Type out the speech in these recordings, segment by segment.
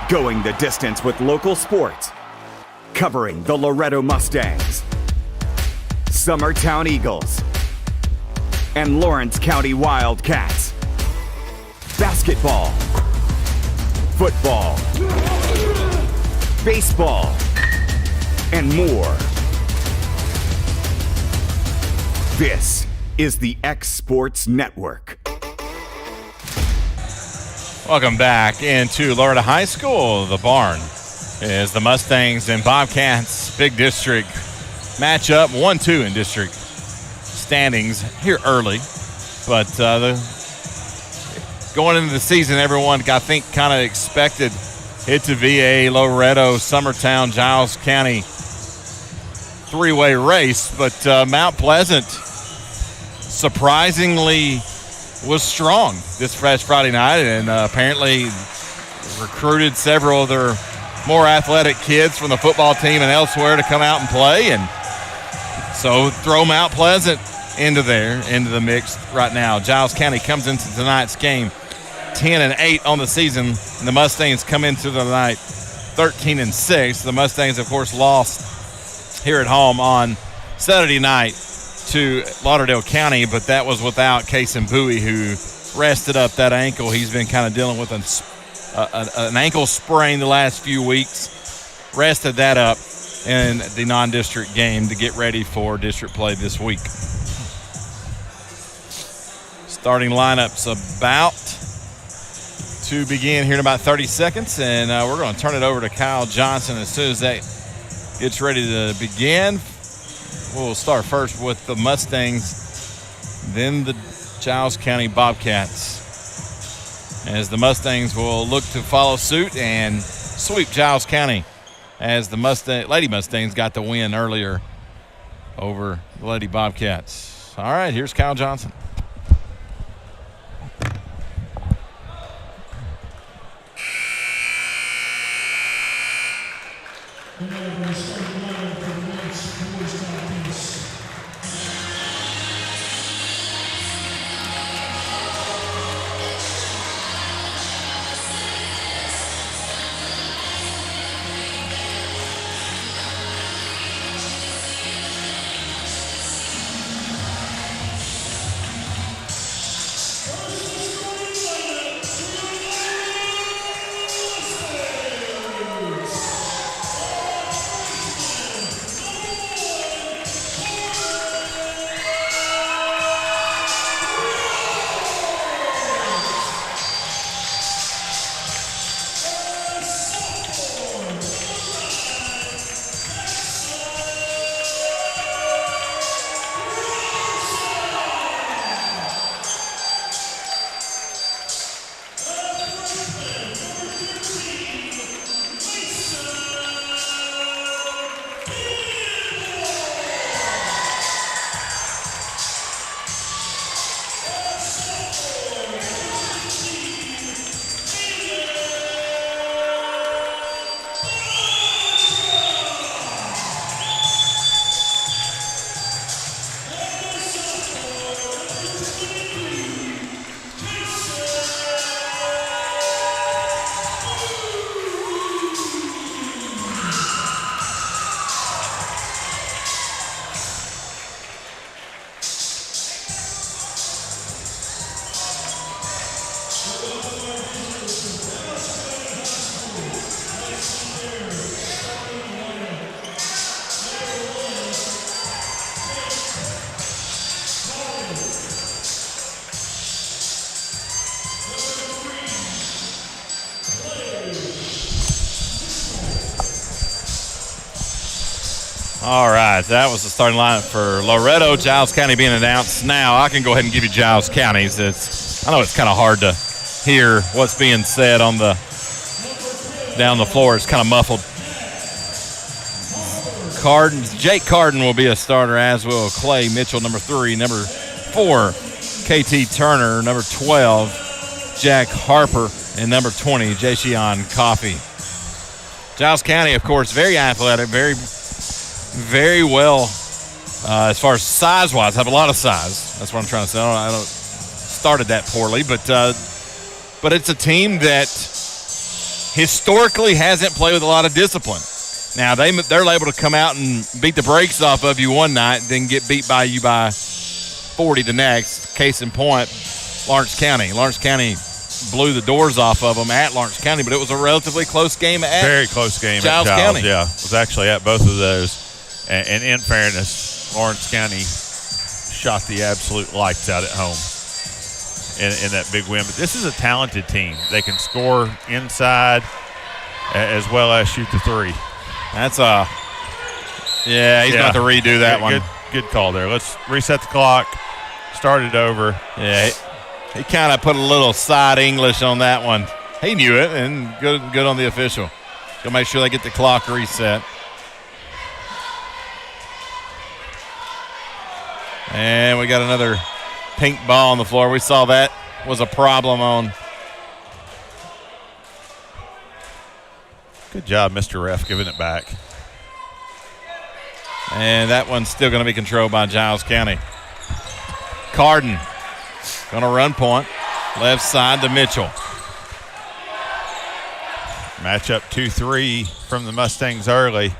Going the distance with local sports. Covering the Loretto Mustangs, Summertown Eagles, and Lawrence County Wildcats. Basketball, football, baseball, and more. This is the X Sports Network. Welcome back into Loretto High School. The barn is the Mustangs and Bobcats big district matchup, 1-2 in district standings here early. But going into the season, everyone, I think, kind of expected it to be a Loretto, Summertown, Giles County three-way race. But Mount Pleasant surprisingly was strong this past Friday night, and apparently recruited several of their more athletic kids from the football team and elsewhere to come out and play. And so throw Mount Pleasant into the mix right now. Giles County comes into tonight's game 10-8 on the season, and the Mustangs come into the night 13-6. The Mustangs, of course, lost here at home on Saturday night to Lauderdale County, but that was without Case Bowie, who rested up that ankle. He's been kind of dealing with an ankle sprain the last few weeks. Rested that up in the non-district game to get ready for district play this week. Starting lineups about to begin here in about 30 seconds, and we're going to turn it over to Kyle Johnson as soon as that gets ready to begin. We'll start first with the Mustangs, then the Giles County Bobcats, as the Mustangs will look to follow suit and sweep Giles County, as the Lady Mustangs got the win earlier over the Lady Bobcats. All right, here's Kyle Johnson. All right, that was the starting lineup for Loretto. Giles County being announced now. I can go ahead and give you Giles County's. I know it's kind of hard to hear what's being said on down the floor. It's kind of muffled. Jake Carden will be a starter, as will Clay Mitchell, number 3. Number 4, KT Turner. Number 12, Jack Harper. And number 20, Jayshawn Coffey. Giles County, of course, very athletic, very well as far as size-wise. Have a lot of size. That's what I'm trying to say. I don't started that poorly, but it's a team that historically hasn't played with a lot of discipline. Now, they're able to come out and beat the brakes off of you one night, then get beat by you by 40 the next. Case in point, Lawrence County. Lawrence County blew the doors off of them at Lawrence County, but it was a relatively close game at very close game Giles at Giles County. Yeah, it was actually at both of those. And in fairness, Lawrence County shot the absolute lights out at home in that big win. But this is a talented team. They can score inside as well as shoot the three. That's he's going to redo that one. Good call there. Let's reset the clock, start it over. Yeah, he kind of put a little side English on that one. He knew it, and good on the official. Go make sure they get the clock reset. And we got another pink ball on the floor. We saw that was a problem on. Good job, Mr. Ref, giving it back. And that one's still going to be controlled by Giles County. Carden going to run point. Left side to Mitchell. Matchup 2-3 from the Mustangs early.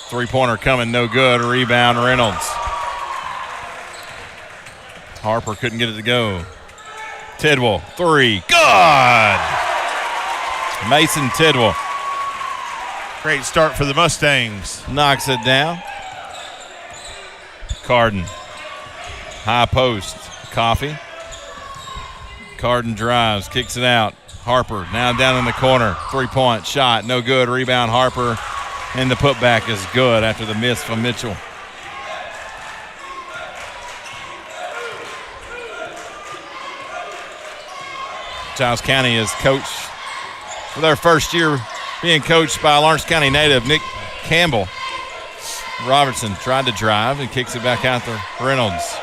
Three-pointer coming, no good. Rebound, Reynolds. Harper couldn't get it to go. Tidwell, three. Good! Mason Tidwell. Great start for the Mustangs. Knocks it down. Carden. High post. Coffee. Carden drives, kicks it out. Harper now down in the corner. Three-point shot, no good. Rebound, Harper. And the putback is good after the miss from Mitchell. Giles County is coached for their first year being coached by Lawrence County native Nick Campbell. Robertson tried to drive and kicks it back out to Reynolds.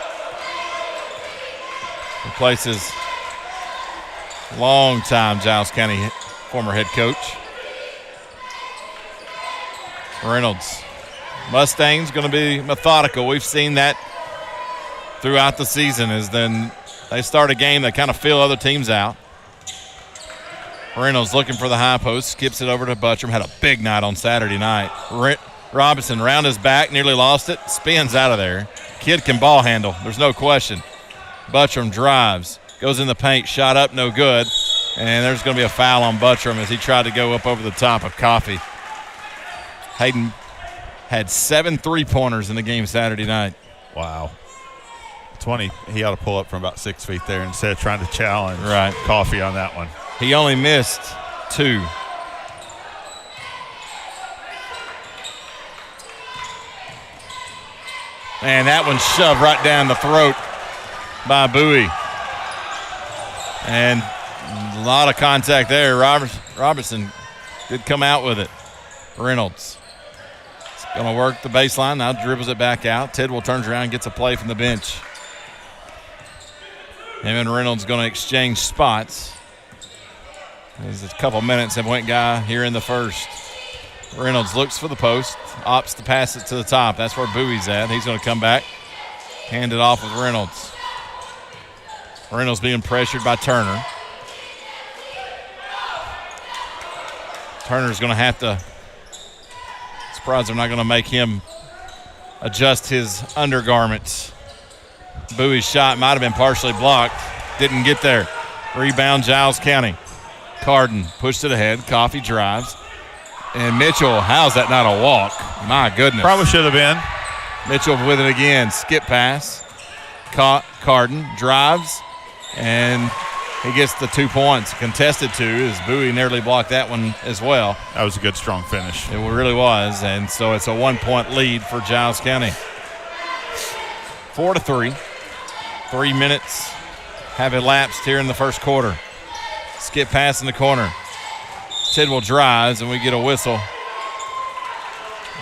Replaces long-time Giles County former head coach. Reynolds. Mustangs going to be methodical. We've seen that throughout the season is then they start a game, they kind of feel other teams out. Reynolds looking for the high post, skips it over to Buttram. Had a big night on Saturday night. Robinson round his back, nearly lost it, spins out of there. Kid can ball handle, there's no question. Buttram drives, goes in the paint, shot up, no good. And there's going to be a foul on Buttram as he tried to go up over the top of Coffey. Hayden had 7 3-pointers in the game Saturday night. Wow. 20, he ought to pull up from about 6 feet there instead of trying to challenge Coffey on that one. He only missed 2. And that one shoved right down the throat by Bowie. And a lot of contact there. Robertson did come out with it. Reynolds is going to work the baseline. Now dribbles it back out. Tidwell turns around and gets a play from the bench. Him and Reynolds going to exchange spots. There's a couple minutes have went guy here in the first. Reynolds looks for the post, opts to pass it to the top. That's where Bowie's at. He's going to come back, hand it off with Reynolds. Reynolds being pressured by Turner. Turner's going to have to, surprised they're not going to make him adjust his undergarments. Bowie's shot might have been partially blocked. Didn't get there. Rebound, Giles County. Carden pushed it ahead. Coffey drives. And Mitchell, how's that not a walk? My goodness. Probably should have been. Mitchell with it again. Skip pass. Carden drives. And he gets the 2 points. Contested 2 as Bowie nearly blocked that one as well. That was a good, strong finish. It really was. And so it's a 1-point lead for Giles County. 4-3. 3 minutes have elapsed here in the first quarter. Skip pass in the corner. Tidwell drives, and we get a whistle.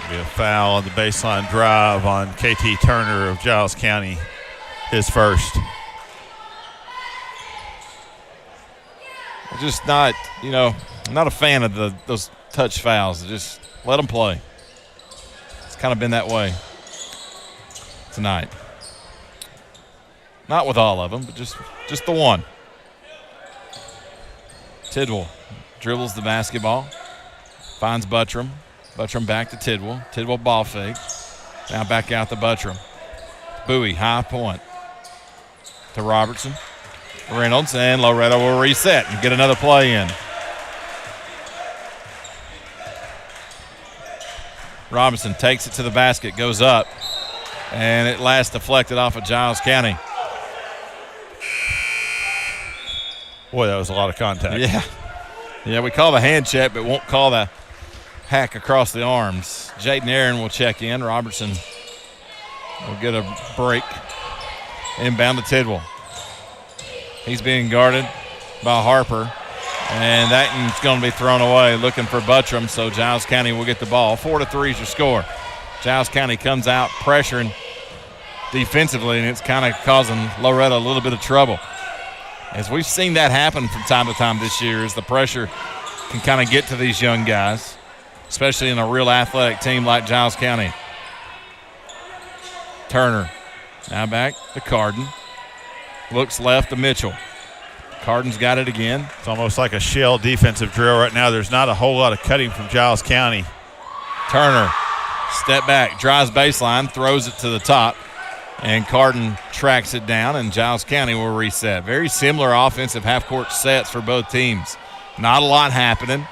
Be a foul on the baseline drive on KT Turner of Giles County, his first. Just not, I'm not a fan of those touch fouls. Just let them play. It's kind of been that way tonight. Not with all of them, but just the one. Tidwell dribbles the basketball, finds Buttram. Buttram back to Tidwell. Tidwell ball fake. Now back out to Buttram. Bowie, high point to Robertson. Reynolds, and Loretto will reset and get another play in. Robinson takes it to the basket, goes up, and it last deflected off of Giles County. Boy, that was a lot of contact. Yeah, we call the hand check, but won't call the hack across the arms. Jaden Aaron will check in. Robertson will get a break. Inbound to Tidwell. He's being guarded by Harper, and that one's going to be thrown away, looking for Buttram, so Giles County will get the ball. 4-3 is your score. Giles County comes out pressuring defensively, and it's kind of causing Loretto a little bit of trouble. As we've seen that happen from time to time this year, as the pressure can kind of get to these young guys, especially in a real athletic team like Giles County. Turner now back to Carden. Looks left to Mitchell. Carden's got it again. It's almost like a shell defensive drill right now. There's not a whole lot of cutting from Giles County. Turner, step back, drives baseline, throws it to the top, and Carden tracks it down, and Giles County will reset. Very similar offensive half-court sets for both teams. Not a lot happening,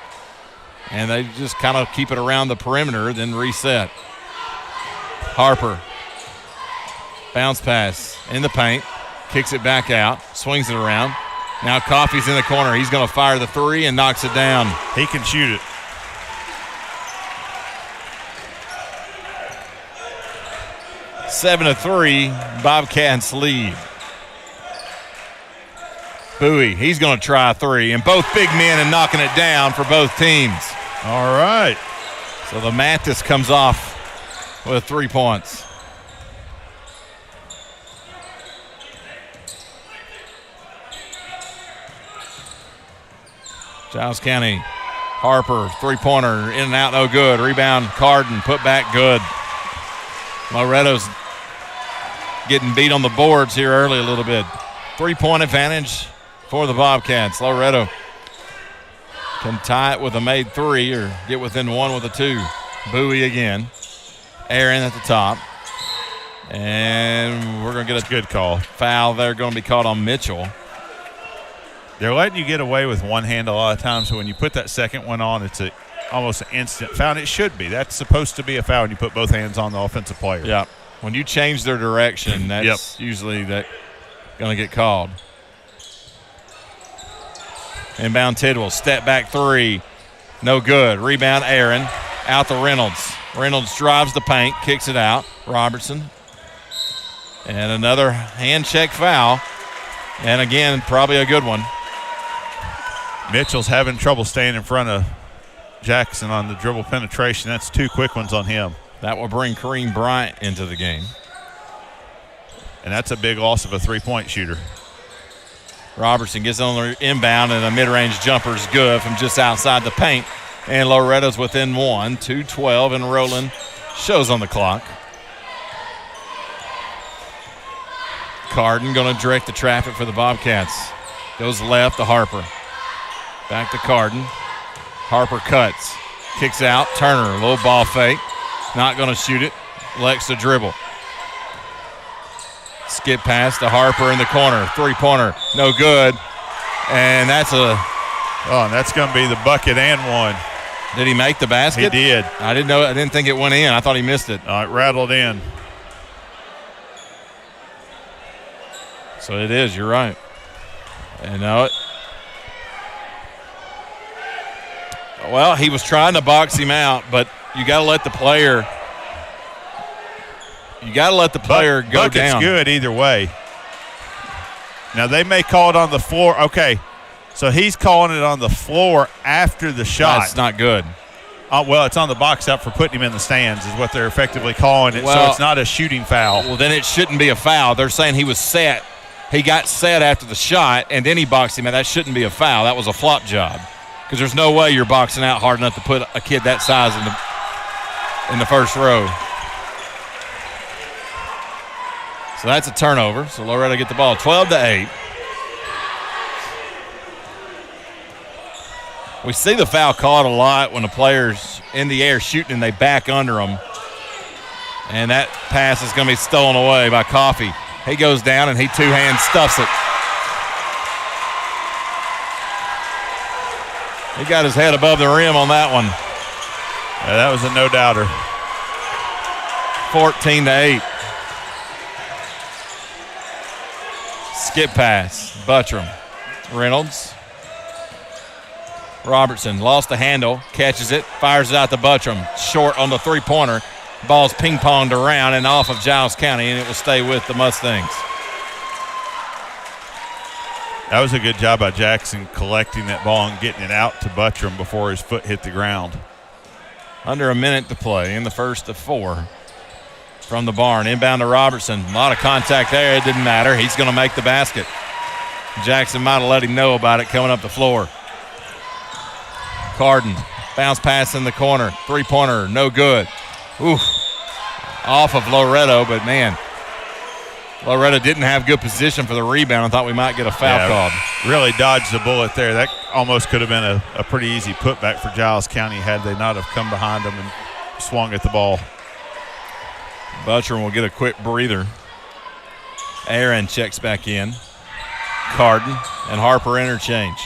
and they just kind of keep it around the perimeter, then reset. Harper, bounce pass in the paint. Kicks it back out, swings it around. Now Coffey's in the corner. He's going to fire the three and knocks it down. He can shoot it. 7-3, Bobcats lead. Bowie, he's going to try a three, and both big men and knocking it down for both teams. All right. So the Mathis comes off with 3 points. Giles County, Harper, three-pointer, in and out, no good. Rebound, Carden, put back, good. Loretto's getting beat on the boards here early a little bit. 3-point advantage for the Bobcats. Loretto can tie it with a made three or get within one with a two. Bowie again. Aaron at the top. And we're going to get a good call. Foul there going to be called on Mitchell. They're letting you get away with one hand a lot of times, so when you put that second one on, it's almost an instant foul. And it should be. That's supposed to be a foul when you put both hands on the offensive player. Yeah. When you change their direction, that's usually going to get called. Inbound Tidwell, step back three, no good. Rebound Aaron, out to Reynolds. Reynolds drives the paint, kicks it out. Robertson. And another hand check foul. And again, probably a good one. Mitchell's having trouble staying in front of Jackson on the dribble penetration. That's 2 quick ones on him. That will bring Kareem Bryant into the game. And that's a big loss of a three-point shooter. Robertson gets on the inbound, and a mid-range jumper is good from just outside the paint. And Loretto's within one, 2:12, and Rowland shows on the clock. Carden going to direct the traffic for the Bobcats. Goes left to Harper. Back to Carden. Harper cuts. Kicks out. Turner, a little ball fake. Not going to shoot it. Elects to dribble. Skip pass to Harper in the corner. Three-pointer. No good. And that's and that's going to be the bucket and one. Did he make the basket? He did. I didn't think it went in. I thought he missed it. It rattled in. So it is. You're right. And now well, he was trying to box him out, but you got to let the player. You got to let the player go Bucket's down. Good either way. Now they may call it on the floor. Okay, so he's calling it on the floor after the shot. That's not good. Well, it's on the box out for putting him in the stands is what they're effectively calling it. So it's not a shooting foul. Well, then it shouldn't be a foul. They're saying he was set. He got set after the shot, and then he boxed him out. That shouldn't be a foul. That was a flop job. Because there's no way you're boxing out hard enough to put a kid that size in the first row. So that's a turnover. So Loretto get the ball 12-8. We see the foul called a lot when the player's in the air shooting and they back under them. And that pass is going to be stolen away by Coffey. He goes down and he two-hand stuffs it. He got his head above the rim on that one. Yeah, that was a no-doubter. 14-8. Skip pass. Buttram. Reynolds. Robertson lost the handle, catches it, fires it out to Buttram. Short on the three-pointer. Ball's ping-ponged around and off of Giles County, and it will stay with the Mustangs. That was a good job by Jackson collecting that ball and getting it out to Buttram before his foot hit the ground. Under a minute to play in the first of 4 from the barn. Inbound to Robertson. A lot of contact there. It didn't matter. He's going to make the basket. Jackson might have let him know about it coming up the floor. Carden. Bounce pass in the corner. Three-pointer. No good. Oof. Off of Loretto, but man, Loretto didn't have good position for the rebound. I thought we might get a foul called. Really dodged the bullet there. That almost could have been a pretty easy putback for Giles County had they not have come behind them and swung at the ball. Buttram will get a quick breather. Aaron checks back in. Carden and Harper interchange.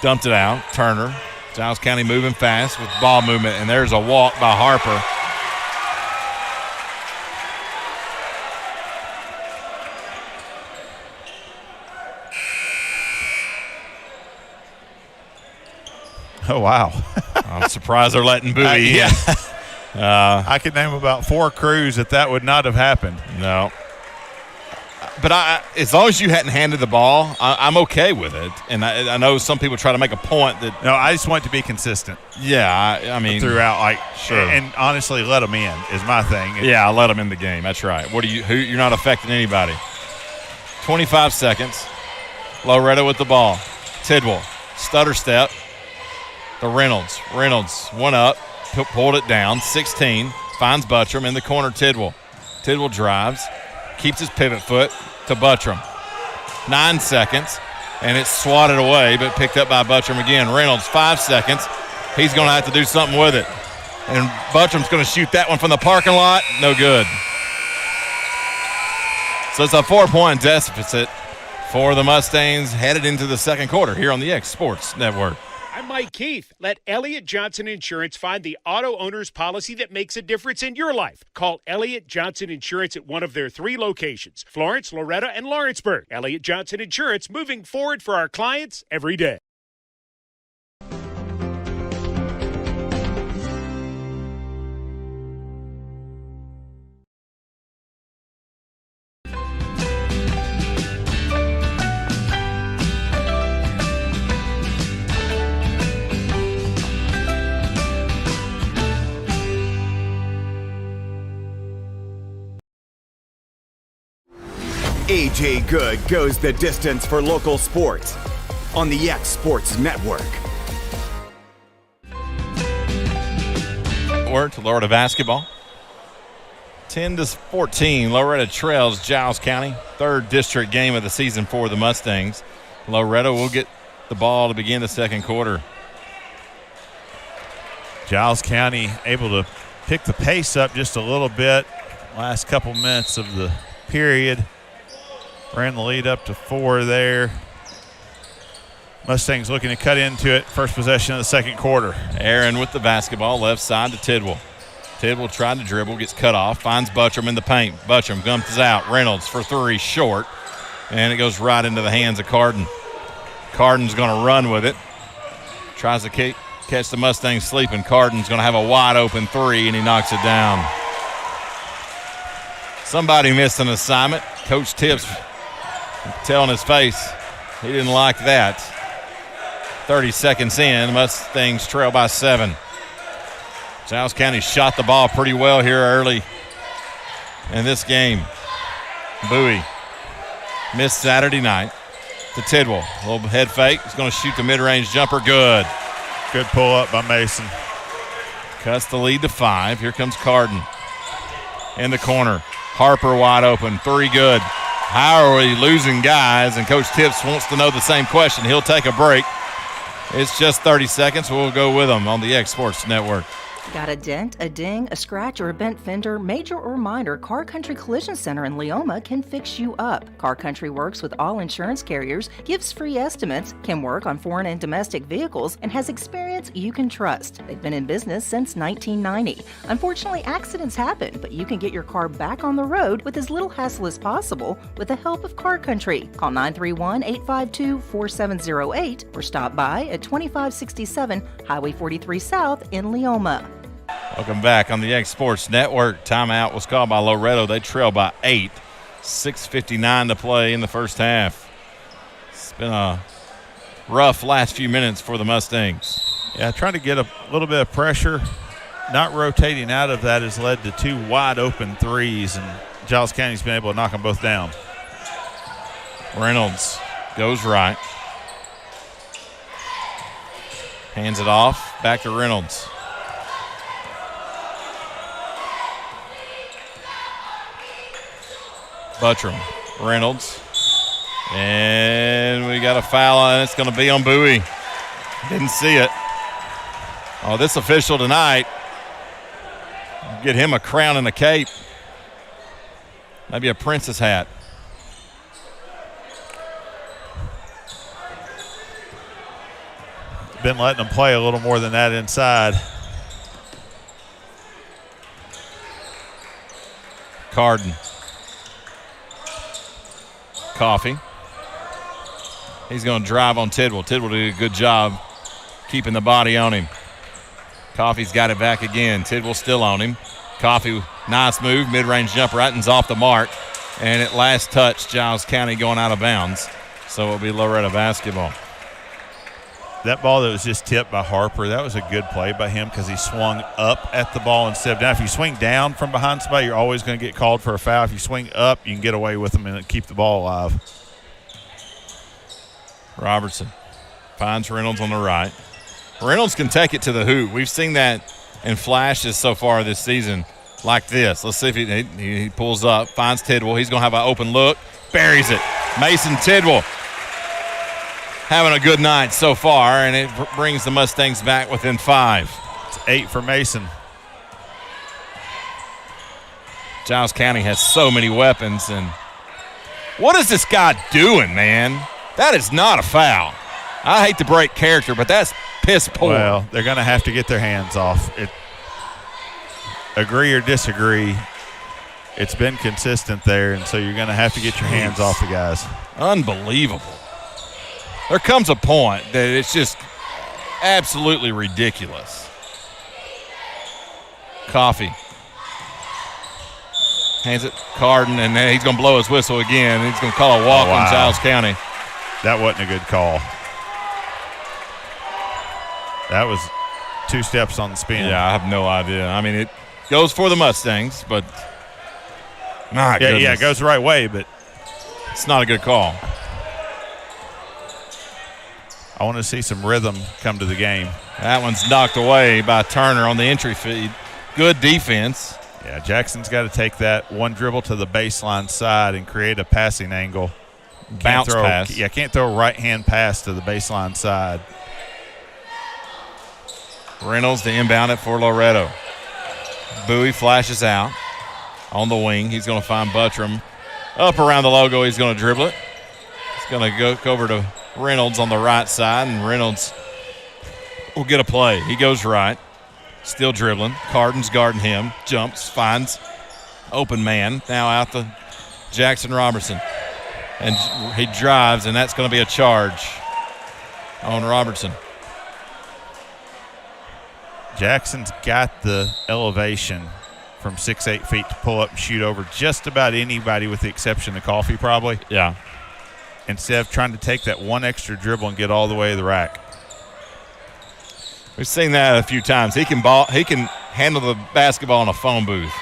Dumped it out. Turner. Giles County moving fast with ball movement, and there's a walk by Harper. Oh, wow. I'm surprised they're letting Bowie in. I could name about 4 crews that would not have happened. No. But as long as you hadn't handed the ball, I'm okay with it. And I know some people try to make a point that. No, I just want to be consistent. Yeah, I mean. Throughout, sure. And honestly, let them in is my thing. Yeah, I let them in the game. That's right. You're not affecting anybody. 25 seconds. Loretto with the ball. Tidwell, stutter step. The Reynolds. Reynolds, one up, pulled it down. 16, finds Buttram in the corner. Tidwell. Tidwell drives, keeps his pivot foot to Buttram. 9 seconds, and it's swatted away, but picked up by Buttram again. Reynolds, 5 seconds. He's going to have to do something with it. And Buttram's going to shoot that one from the parking lot. No good. So it's a 4-point deficit for the Mustangs headed into the second quarter here on the X Sports Network. I'm Mike Keith. Let Elliott Johnson Insurance find the auto owner's policy that makes a difference in your life. Call Elliott Johnson Insurance at one of their 3 locations, Florence, Loretto, and Lawrenceburg. Elliott Johnson Insurance, moving forward for our clients every day. AJ Good goes the distance for local sports on the X Sports Network. To Loretto basketball. 10-14. Loretto trails Giles County. 3rd district game of the season for the Mustangs. Loretto will get the ball to begin the second quarter. Giles County able to pick the pace up just a little bit. Last couple minutes of the period. Ran the lead up to 4 there. Mustangs looking to cut into it. First possession of the second quarter. Aaron with the basketball, left side to Tidwell. Tidwell tried to dribble, gets cut off, finds Buttram in the paint. Buttram gumps out. Reynolds for 3, short. And it goes right into the hands of Carden. Carden's going to run with it. Tries to catch the Mustangs sleeping. Carden's going to have a wide open 3, and he knocks it down. Somebody missed an assignment. Coach Tips telling his face he didn't like that. 30 seconds in, Mustangs trail by 7. Giles County shot the ball pretty well here early in this game. Bowie missed Saturday night to Tidwell. A little head fake. He's going to shoot the mid-range jumper. Good. Good pull up by Mason. Cuts the lead to 5. Here comes Carden in the corner. Harper wide open. 3 good. How are we losing guys? And Coach Tips wants to know the same question. He'll take a break. It's just 30 seconds. We'll go with them on the X Sports Network. Got a dent, a ding, a scratch, or a bent fender? Major or minor, Car Country Collision Center in Leoma can fix you up. Car Country works with all insurance carriers, gives free estimates, can work on foreign and domestic vehicles, and has experience you can trust. They've been in business since 1990. Unfortunately, accidents happen, but you can get your car back on the road with as little hassle as possible with the help of Car Country. Call 931-852-4708 or stop by at 2567 Highway 43 South in Leoma. Welcome back on the X Sports Network. Timeout was called by Loretto. They trail by 8. 6:59 to play in the first half. It's been a rough last few minutes for the Mustangs. Yeah, trying to get a little bit of pressure. Not rotating out of that has led to 2 wide open threes, and Giles County's been able to knock them both down. Reynolds goes right. Hands it off. Back to Reynolds. Buttram, Reynolds, and we got a foul, and it's going to be on Bowie. Didn't see it. Oh, this official tonight, get him a crown and a cape. Maybe a princess hat. Been letting them play a little more than that inside. Carden. Coffee. He's going to drive on Tidwell. Tidwell did a good job keeping the body on him. Coffee's got it back again. Tidwell still on him. Coffee, nice move, mid-range jumper, right and's off the mark. And at last touch, Giles County going out of bounds. So it'll be Loretto basketball. That ball that was just tipped by Harper, that was a good play by him because he swung up at the ball instead of down. If you swing down from behind somebody, you're always going to get called for a foul. If you swing up, you can get away with them and keep the ball alive. Robertson finds Reynolds on the right. Reynolds can take it to the hoop. We've seen that in flashes so far this season like this. Let's see if he pulls up, finds Tidwell. He's going to have an open look, buries it. Mason Tidwell having a good night so far, and it brings the Mustangs back within 5. It's 8 for Mason. Giles County has so many weapons, and what is this guy doing, man? That is not a foul. I hate to break character, but that's piss poor. Well, they're going to have to get their hands off. Agree or disagree, it's been consistent there, and so you're going to have to get your hands off the guys. Unbelievable. There comes a point that it's just absolutely ridiculous. Coffee. Hands it Carden, and then he's going to blow his whistle again. He's going to call a walk on Giles County. That wasn't a good call. That was 2 steps on the spin. Yeah, I have no idea. I mean, it goes for the Mustangs, but my goodness. Yeah, it goes the right way, but it's not a good call. I want to see some rhythm come to the game. That one's knocked away by Turner on the entry feed. Good defense. Yeah, Jackson's got to take that one dribble to the baseline side and create a passing angle. Bounce pass. Yeah, can't throw a right-hand pass to the baseline side. Reynolds to inbound it for Loretto. Bowie flashes out on the wing. He's going to find Buttram. Up around the logo, he's going to dribble it. He's going to go over to Reynolds on the right side, and Reynolds will get a play. He goes right. Still dribbling. Carden's guarding him. Jumps, finds open man. Now out to Jackson Robertson. And he drives, and that's going to be a charge on Robertson. Jackson's got the elevation from 6'8" feet to pull up and shoot over just about anybody with the exception of Coffee probably. Yeah. Instead of trying to take that one extra dribble and get all the way to the rack. We've seen that a few times. He can handle the basketball in a phone booth.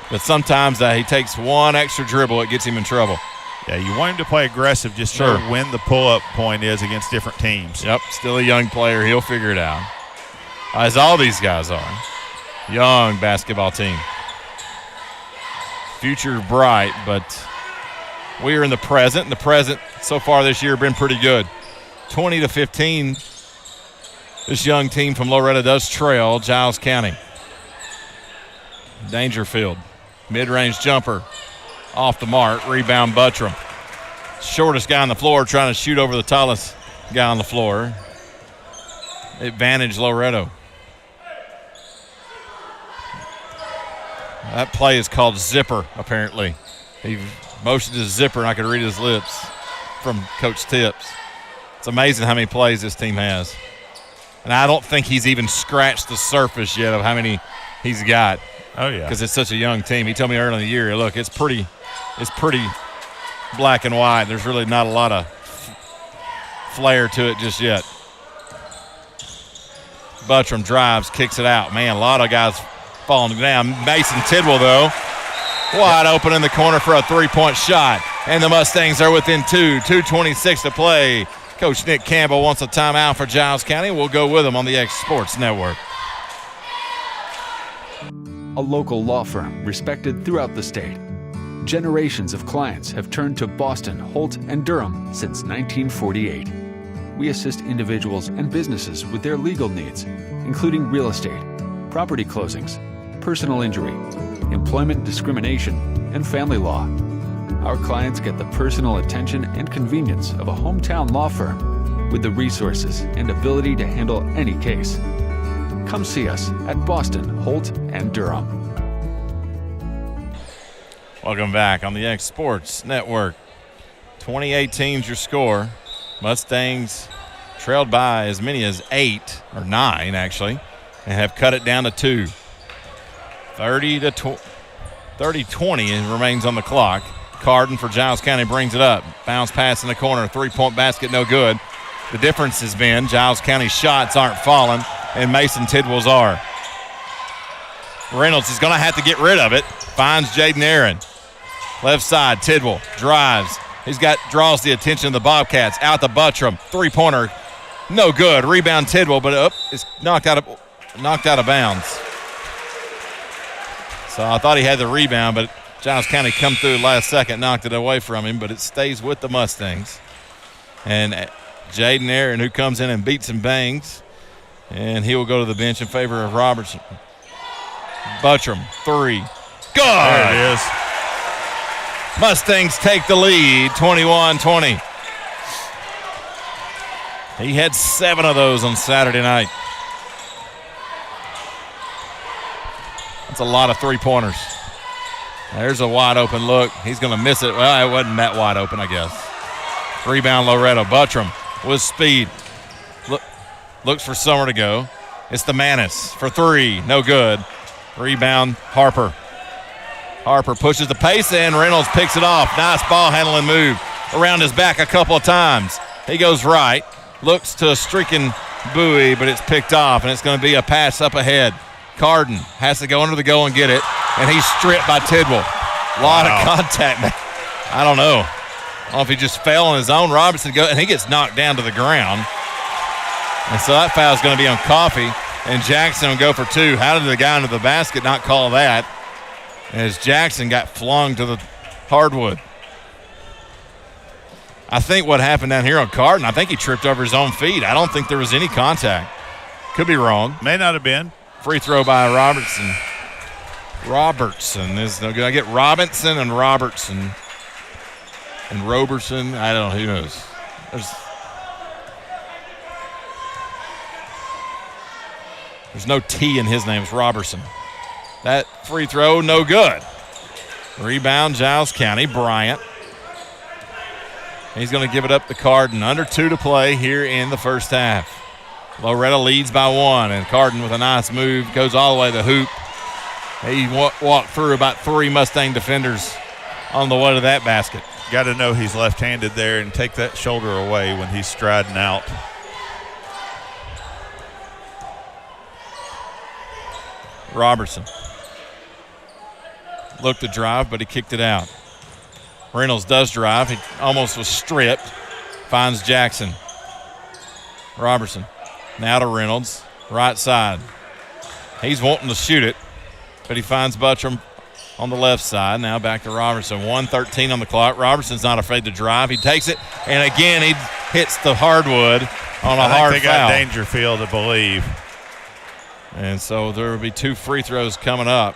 But sometimes he takes one extra dribble, it gets him in trouble. Yeah, you want him to play aggressive, just know when the pull-up point is against different teams. Yep, still a young player. He'll figure it out. As all these guys are. Young basketball team. Future bright, but we are in the present. And the present so far this year have been pretty good. 20-15 this young team from Loretto does trail Giles County. Dangerfield, mid-range jumper, off the mark, rebound Buttram. Shortest guy on the floor trying to shoot over the tallest guy on the floor. Advantage Loretto. That play is called zipper, apparently. He motioned his zipper, and I could read his lips from Coach Tips. It's amazing how many plays this team has. And I don't think he's even scratched the surface yet of how many he's got. Oh, yeah. Because it's such a young team. He told me early in the year, look, it's pretty black and white. There's really not a lot of flair to it just yet. Buttram drives, kicks it out. Man, a lot of guys falling down. Mason Tidwell, though, wide open in the corner for a three-point shot. And the Mustangs are within 2:26 to play. Coach Nick Campbell wants a timeout for Giles County. We'll go with him on the X Sports Network. A local law firm respected throughout the state. Generations of clients have turned to Boston, Holt, and Durham since 1948. We assist individuals and businesses with their legal needs, including real estate, property closings, personal injury, employment discrimination, and family law. Our clients get the personal attention and convenience of a hometown law firm with the resources and ability to handle any case. Come see us at Boston, Holt, and Durham. Welcome back on the X Sports Network. 28-18's your score. Mustangs trailed by as many as 8 or 9 actually, and have cut it down to 2. 30-20 remains on the clock. Carden for Giles County brings it up. Bounce pass in the corner, three-point basket, no good. The difference has been Giles County's shots aren't falling, and Mason Tidwell's are. Reynolds is going to have to get rid of it. Finds Jaden Aaron. Left side, Tidwell drives. Draws the attention of the Bobcats. Out to Buttram. Three-pointer, no good. Rebound Tidwell, but it's knocked out of bounds. So I thought he had the rebound, but Giles County come through last second, knocked it away from him, but it stays with the Mustangs. And Jaden Aaron, who comes in and beats and bangs, and he will go to the bench in favor of Robertson. Buttram, three. Good! There it is. Mustangs take the lead, 21-20. He had 7 of those on Saturday night. That's a lot of three-pointers. There's a wide-open look. He's going to miss it. Well, it wasn't that wide open, I guess. Rebound, Loretto. Buttram with speed. Looks for Summer to go. It's the Manis for 3. No good. Rebound, Harper. Harper pushes the pace in. Reynolds picks it off. Nice ball handling move around his back a couple of times. He goes right. Looks to a streaking Bowie, but it's picked off, and it's going to be a pass up ahead. Carden has to go under the goal and get it, and he's stripped by Tidwell. A lot of contact, man. I don't know if he just fell on his own. Robertson goes, and he gets knocked down to the ground. And so that foul is going to be on Coffey, and Jackson will go for 2. How did the guy under the basket not call that? As Jackson got flung to the hardwood. I think what happened down here on Carden, I think he tripped over his own feet. I don't think there was any contact. Could be wrong. May not have been. Free throw by Robertson. Robertson is no good. I get Robinson and Robertson and Roberson. I don't know. Who knows? There's no T in his name. It's Robertson. That free throw, no good. Rebound, Giles County. Bryant. He's going to give it up to Carden. Under 2 to play here in the first half. Loretto leads by 1, and Carden with a nice move goes all the way to the hoop. He walked through about 3 Mustang defenders on the way to that basket. Got to know he's left-handed there and take that shoulder away when he's striding out. Robertson looked to drive, but he kicked it out. Reynolds does drive. He almost was stripped. Finds Jackson. Robertson now to Reynolds. Right side. He's wanting to shoot it, but he finds Buttram on the left side. Now back to Robertson. 1:13 on the clock. Robertson's not afraid to drive. He takes it, and again he hits the hardwood on a I hard think they foul. got Dangerfield, I believe. And so there will be 2 free throws coming up.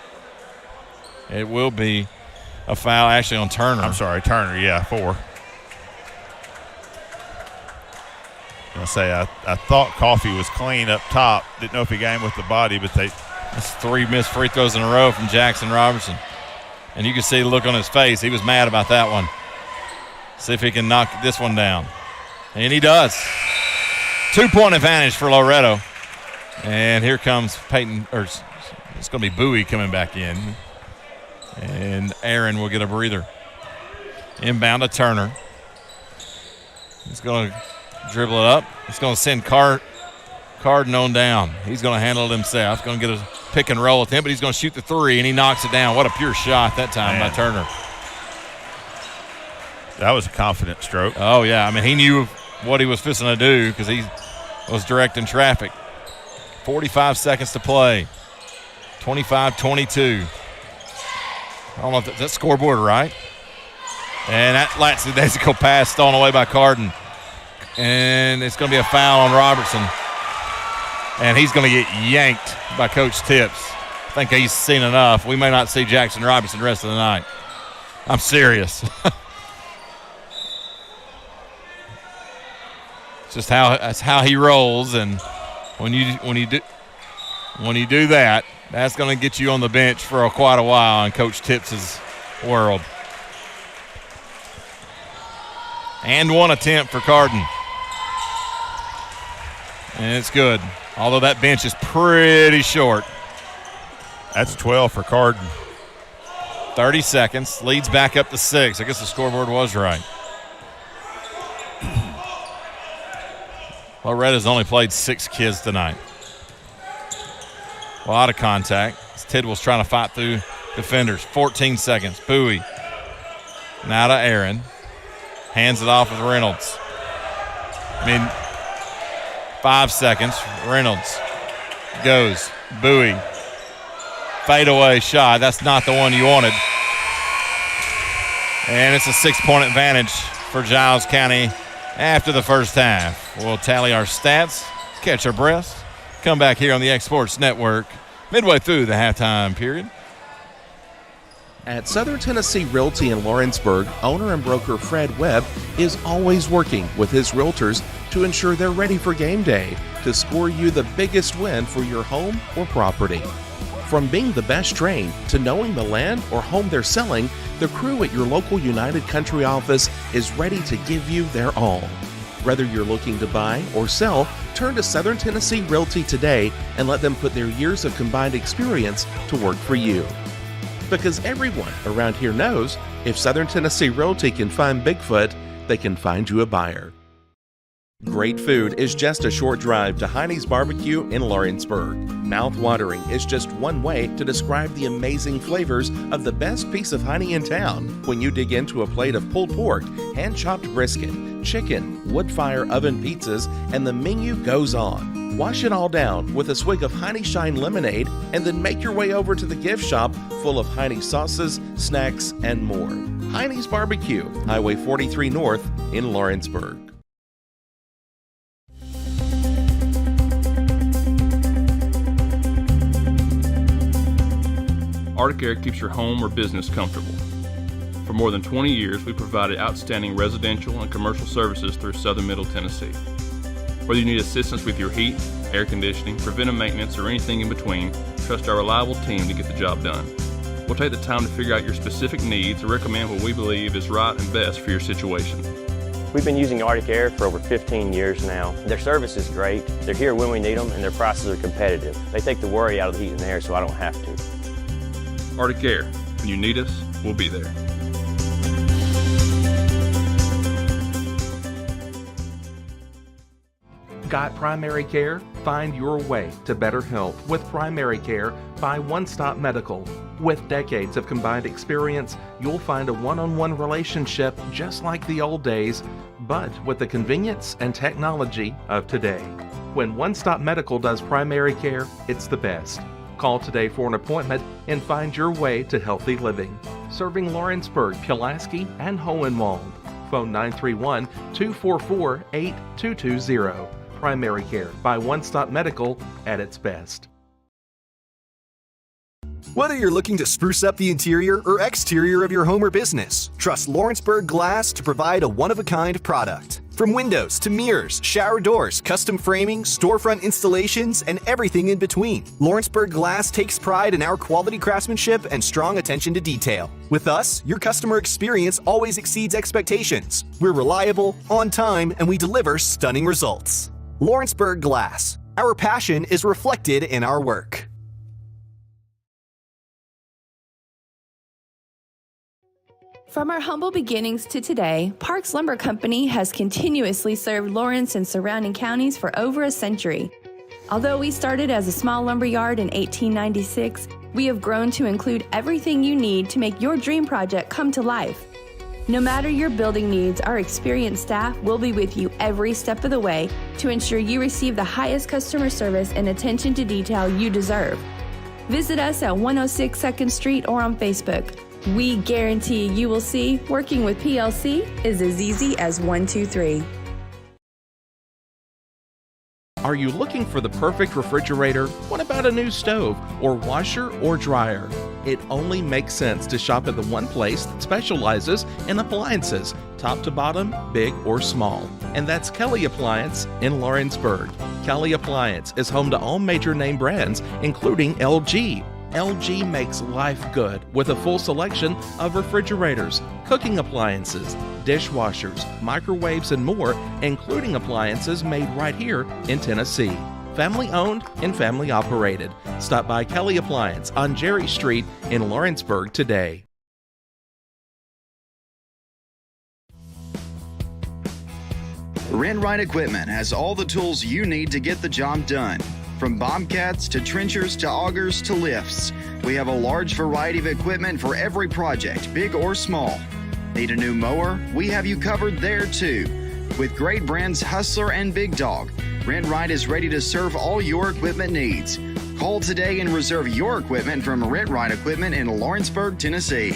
It will be a foul actually on Turner. I'm sorry, Turner, yeah, 4. I say I thought Coffey was clean up top. Didn't know if he got him with the body, but That's 3 missed free throws in a row from Jackson Robertson. And you can see the look on his face. He was mad about that one. See if he can knock this one down. And he does. 2-point advantage for Loretto. And here comes Peyton, or it's going to be Bowie coming back in. And Aaron will get a breather. Inbound to Turner. He's going to dribble it up. He's going to send Carden on down. He's going to handle it himself. Going to get a pick and roll with him, but he's going to shoot the 3, and he knocks it down. What a pure shot that time by Turner. that was a confident stroke. Oh, yeah. I mean, he knew what he was fixing to do because he was directing traffic. 45 seconds to play. 25-22. I don't know if that scoreboard right. And that lackadaisical pass stolen away by Carden. And it's going to be a foul on Robertson. And he's going to get yanked by Coach Tips. I think he's seen enough. We may not see Jackson Robertson the rest of the night. I'm serious. It's just that's how he rolls, and when you do that, that's going to get you on the bench for quite a while in Coach Tips' world. And 1 attempt for Carden. And it's good. Although that bench is pretty short. That's 12 for Carden. 30 seconds. Leads back up to 6. I guess the scoreboard was right. Loretta's only played 6 kids tonight. A lot of contact. Tidwell's trying to fight through defenders. 14 seconds. Bowie. Now to Aaron. Hands it off with Reynolds. 5 seconds. Reynolds goes. Bowie. Fadeaway shot. That's not the one you wanted. And it's a 6-point advantage for Giles County after the first half. We'll tally our stats, catch our breaths, come back here on the X Sports Network midway through the halftime period. At Southern Tennessee Realty in Lawrenceburg, owner and broker Fred Webb is always working with his realtors to ensure they're ready for game day to score you the biggest win for your home or property. From being the best trained to knowing the land or home they're selling, the crew at your local United Country office is ready to give you their all. Whether you're looking to buy or sell, turn to Southern Tennessee Realty today and let them put their years of combined experience to work for you. Because everyone around here knows if Southern Tennessee Realty can find Bigfoot, they can find you a buyer. Great food is just a short drive to Heine's Barbecue in Lawrenceburg. Mouth-watering is just one way to describe the amazing flavors of the best piece of Heine in town when you dig into a plate of pulled pork, hand-chopped brisket, chicken, wood-fire oven pizzas, and the menu goes on. Wash it all down with a swig of Heine Shine lemonade and then make your way over to the gift shop full of Heine sauces, snacks, and more. Heine's Barbecue, Highway 43 North in Lawrenceburg. Arctic Air keeps your home or business comfortable. For more than 20 years, we provided outstanding residential and commercial services through Southern Middle Tennessee. Whether you need assistance with your heat, air conditioning, preventive maintenance, or anything in between, trust our reliable team to get the job done. We'll take the time to figure out your specific needs and recommend what we believe is right and best for your situation. We've been using Arctic Air for over 15 years now. Their service is great, they're here when we need them, and their prices are competitive. They take the worry out of the heat and air so I don't have to. Arctic Air. When you need us, we'll be there. Got primary care? Find your way to better health with primary care by One Stop Medical. With decades of combined experience, you'll find a one-on-one relationship just like the old days, but with the convenience and technology of today. When One Stop Medical does primary care, it's the best. Call today for an appointment and find your way to healthy living. Serving Lawrenceburg, Pulaski, and Hohenwald. Phone 931-244-8220. primary care by One Stop Medical at its best. Whether you're looking to spruce up the interior or exterior of your home or business, trust Lawrenceburg Glass to provide a one-of-a-kind product. From windows to mirrors, shower doors, custom framing, storefront installations, and everything in between, Lawrenceburg Glass takes pride in our quality craftsmanship and strong attention to detail. With us, your customer experience always exceeds expectations. We're reliable, on time, and we deliver stunning results. Lawrenceburg Glass. Our passion is reflected in our work. From our humble beginnings to today, Parks Lumber Company has continuously served Lawrence and surrounding counties for over a century. Although we started as a small lumber yard in 1896, we have grown to include everything you need to make your dream project come to life. No matter your building needs, our experienced staff will be with you every step of the way to ensure you receive the highest customer service and attention to detail you deserve. Visit us at 106 2nd Street or on Facebook. We guarantee you will see working with PLC is as easy as 1, 2, 3. Are you looking for the perfect refrigerator? What about a new stove or washer or dryer? It only makes sense to shop at the one place that specializes in appliances, top to bottom, big or small. And that's Kelly Appliance in Lawrenceburg. Kelly Appliance is home to all major name brands, including LG. LG makes life good with a full selection of refrigerators, cooking appliances, dishwashers, microwaves, and more, including appliances made right here in Tennessee. Family owned and family operated. Stop by Kelly Appliance on Jerry Street in Lawrenceburg today. Rent-Right Equipment has all the tools you need to get the job done. From bobcats to trenchers to augers to lifts, we have a large variety of equipment for every project, big or small. Need a new mower? We have you covered there too. With great brands Hustler and Big Dog, Rent-Right is ready to serve all your equipment needs. Call today and reserve your equipment from Rent-Right Equipment in Lawrenceburg, Tennessee.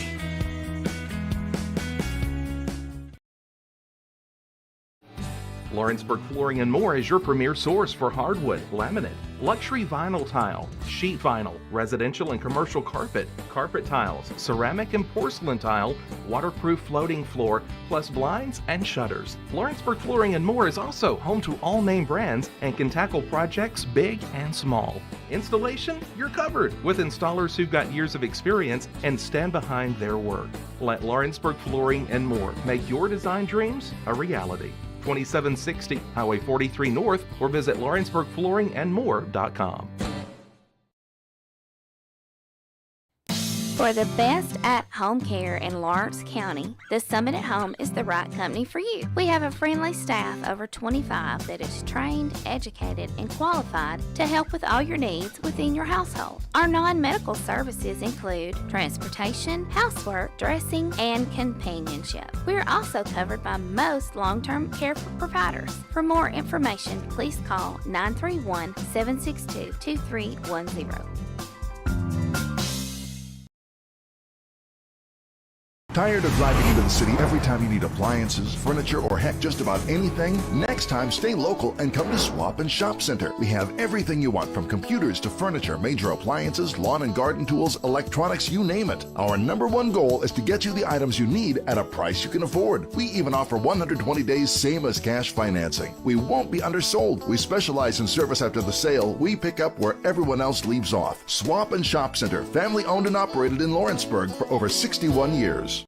Lawrenceburg Flooring and More is your premier source for hardwood, laminate, luxury vinyl tile, sheet vinyl, residential and commercial carpet, carpet tiles, ceramic and porcelain tile, waterproof floating floor, plus blinds and shutters. Lawrenceburg Flooring and More is also home to all name brands and can tackle projects big and small. Installation? You're covered with installers who've got years of experience and stand behind their work. Let Lawrenceburg Flooring and More make your design dreams a reality. 2760 Highway 43 North or visit lawrenceburgflooringandmore.com. For the best at-home care in Lawrence County, the Summit at Home is the right company for you. We have a friendly staff over 25 that is trained, educated, and qualified to help with all your needs within your household. Our non-medical services include transportation, housework, dressing, and companionship. We are also covered by most long-term care providers. For more information, please call 931-762-2310. Tired of driving into the city every time you need appliances, furniture, or heck, just about anything? Next time, stay local and come to Swap and Shop Center. We have everything you want, from computers to furniture, major appliances, lawn and garden tools, electronics, you name it. Our #1 goal is to get you the items you need at a price you can afford. We even offer 120 days same as cash financing. We won't be undersold. We specialize in service after the sale. We pick up where everyone else leaves off. Swap and Shop Center, family owned and operated in Lawrenceburg for over 61 years.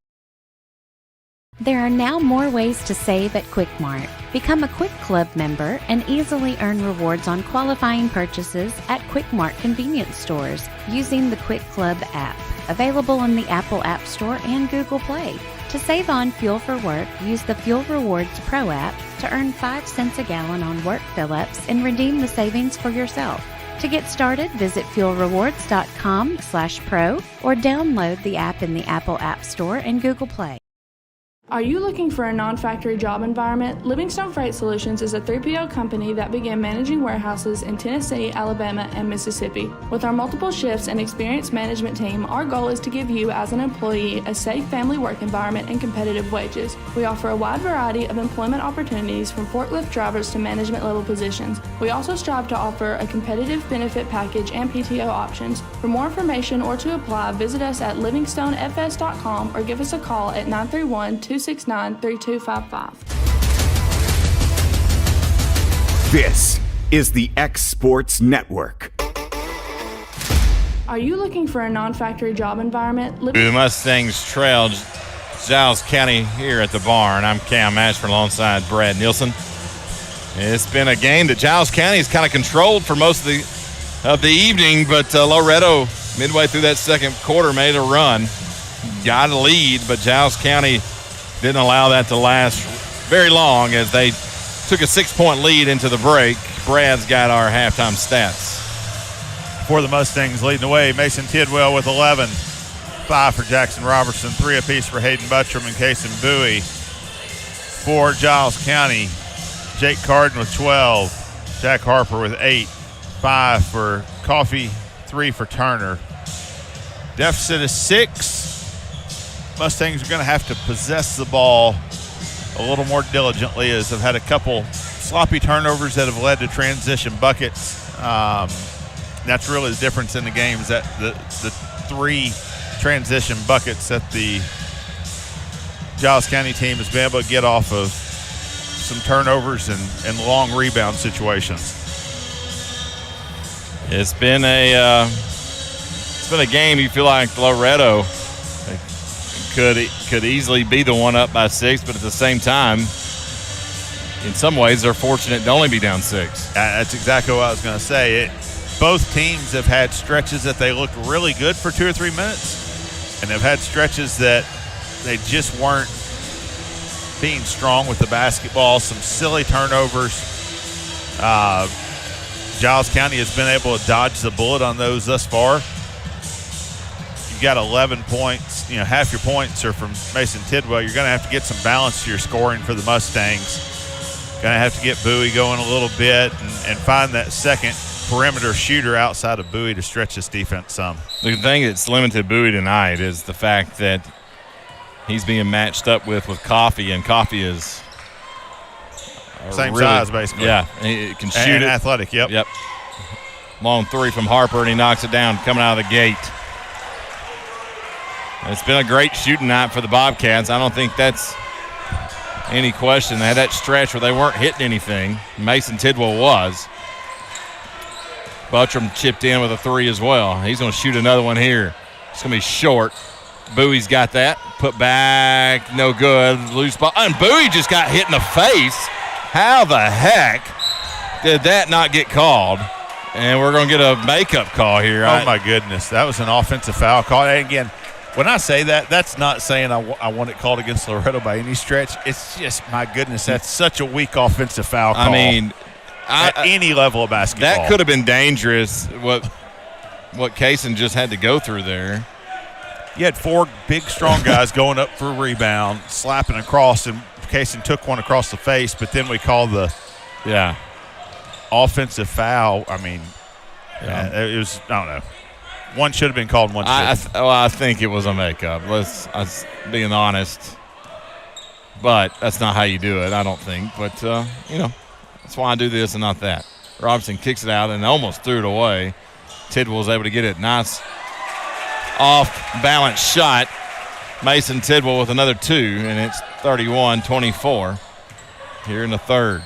There are now more ways to save at Quick Mart. Become a Quick Club member and easily earn rewards on qualifying purchases at Quick Mart convenience stores using the Quick Club app, available in the Apple App Store and Google Play. To save on fuel for work, use the Fuel Rewards Pro app to earn 5 cents a gallon on work fill-ups and redeem the savings for yourself. To get started, visit fuelrewards.com/pro or download the app in the Apple App Store and Google Play. Are you looking for a non-factory job environment? Livingstone Freight Solutions is a 3PL company that began managing warehouses in Tennessee, Alabama, and Mississippi. With our multiple shifts and experienced management team, our goal is to give you, as an employee, a safe family work environment and competitive wages. We offer a wide variety of employment opportunities from forklift drivers to management level positions. We also strive to offer a competitive benefit package and PTO options. For more information or to apply, visit us at livingstonefs.com or give us a call at 931-269-3255. This is the X Sports Network. Are you looking for a non-factory job environment? The Mustangs trailed Giles County here at the barn. I'm Cam Ashford alongside Brad Nielsen. It's been a game that Giles County has kind of controlled for most of the evening, but Loretto, midway through that second quarter, made a run. Got a lead, but Giles County didn't allow that to last very long as they took a 6-point lead into the break. Brad's got our halftime stats. For the Mustangs leading the way, Mason Tidwell with 11, 5 for Jackson Robertson, 3 apiece for Hayden Buttram and Kason Bowie. For Giles County, Jake Carden with 12, Jack Harper with 8, 5 for Coffee, 3 for Turner. Deficit is 6. Mustangs are going to have to possess the ball a little more diligently, as they've had a couple sloppy turnovers that have led to transition buckets. That's really the difference in the game, is that the 3 transition buckets that the Giles County team has been able to get off of some turnovers and long rebound situations. It's been a game you feel like Loretto could easily be the one up by 6, but at the same time, in some ways, they're fortunate to only be down 6. That's exactly what I was going to say. Both teams have had stretches that they look really good for 2 or 3 minutes, and they've had stretches that they just weren't being strong with the basketball. Some silly turnovers. Giles County has been able to dodge the bullet on those thus far. You've got 11 points. Half your points are from Mason Tidwell. You're going to have to get some balance to your scoring for the Mustangs. Going to have to get Bowie going a little bit and find that second perimeter shooter outside of Bowie to stretch this defense some. The thing that's limited Bowie tonight is the fact that he's being matched up with Coffee, and Coffee is same size, basically. Yeah, he can shoot it. Athletic, yep. Long 3 from Harper, and he knocks it down coming out of the gate. It's been a great shooting night for the Bobcats. I don't think that's any question. They had that stretch where they weren't hitting anything. Mason Tidwell was. Buttram chipped in with a 3 as well. He's going to shoot another one here. It's going to be short. Bowie's got that. Put back, no good. Loose ball. And Bowie just got hit in the face. How the heck did that not get called? And we're going to get a makeup call here. Oh, my goodness. That was an offensive foul call. And again, when I say that, that's not saying I want it called against Loretto by any stretch. It's just, my goodness, that's such a weak offensive foul call. I mean, at any level of basketball. That could have been dangerous, what Kaysen just had to go through there. You had 4 big, strong guys going up for a rebound, slapping across, and Kaysen took one across the face, but then we called the offensive foul. I mean, it was, I don't know. One should have been called, one should. I think it was a makeup. I'm being honest. But that's not how you do it, I don't think. But, that's why I do this and not that. Robertson kicks it out and almost threw it away. Tidwell was able to get it. Nice off-balance shot. Mason Tidwell with another 2, and it's 31-24 here in the third.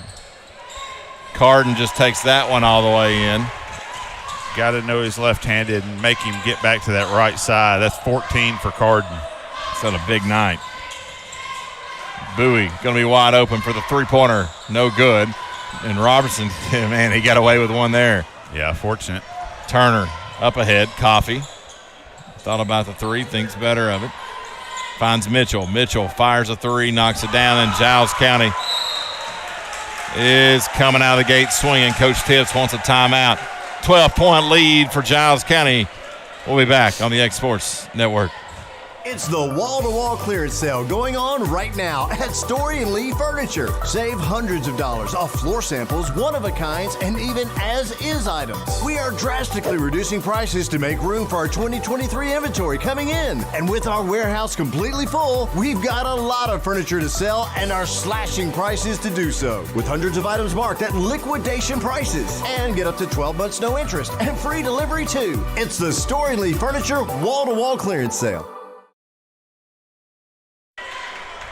Carden just takes that one all the way in. Got to know he's left-handed and make him get back to that right side. That's 14 for Carden. It's on a big night. Bowie going to be wide open for the 3-pointer. No good. And Robertson, man, he got away with one there. Yeah, fortunate. Turner up ahead. Coffee. Thought about the 3, thinks better of it. Finds Mitchell. Mitchell fires a 3, knocks it down, and Giles County is coming out of the gate swinging. Coach Tips wants a timeout. 12-point lead for Giles County. We'll be back on the X Sports Network. It's the wall-to-wall clearance sale going on right now at Story & Lee Furniture. Save hundreds of dollars off floor samples, one-of-a-kinds, and even as-is items. We are drastically reducing prices to make room for our 2023 inventory coming in. And with our warehouse completely full, we've got a lot of furniture to sell and are slashing prices to do so. With hundreds of items marked at liquidation prices. And get up to 12 months no interest and free delivery too. It's the Story & Lee Furniture wall-to-wall clearance sale.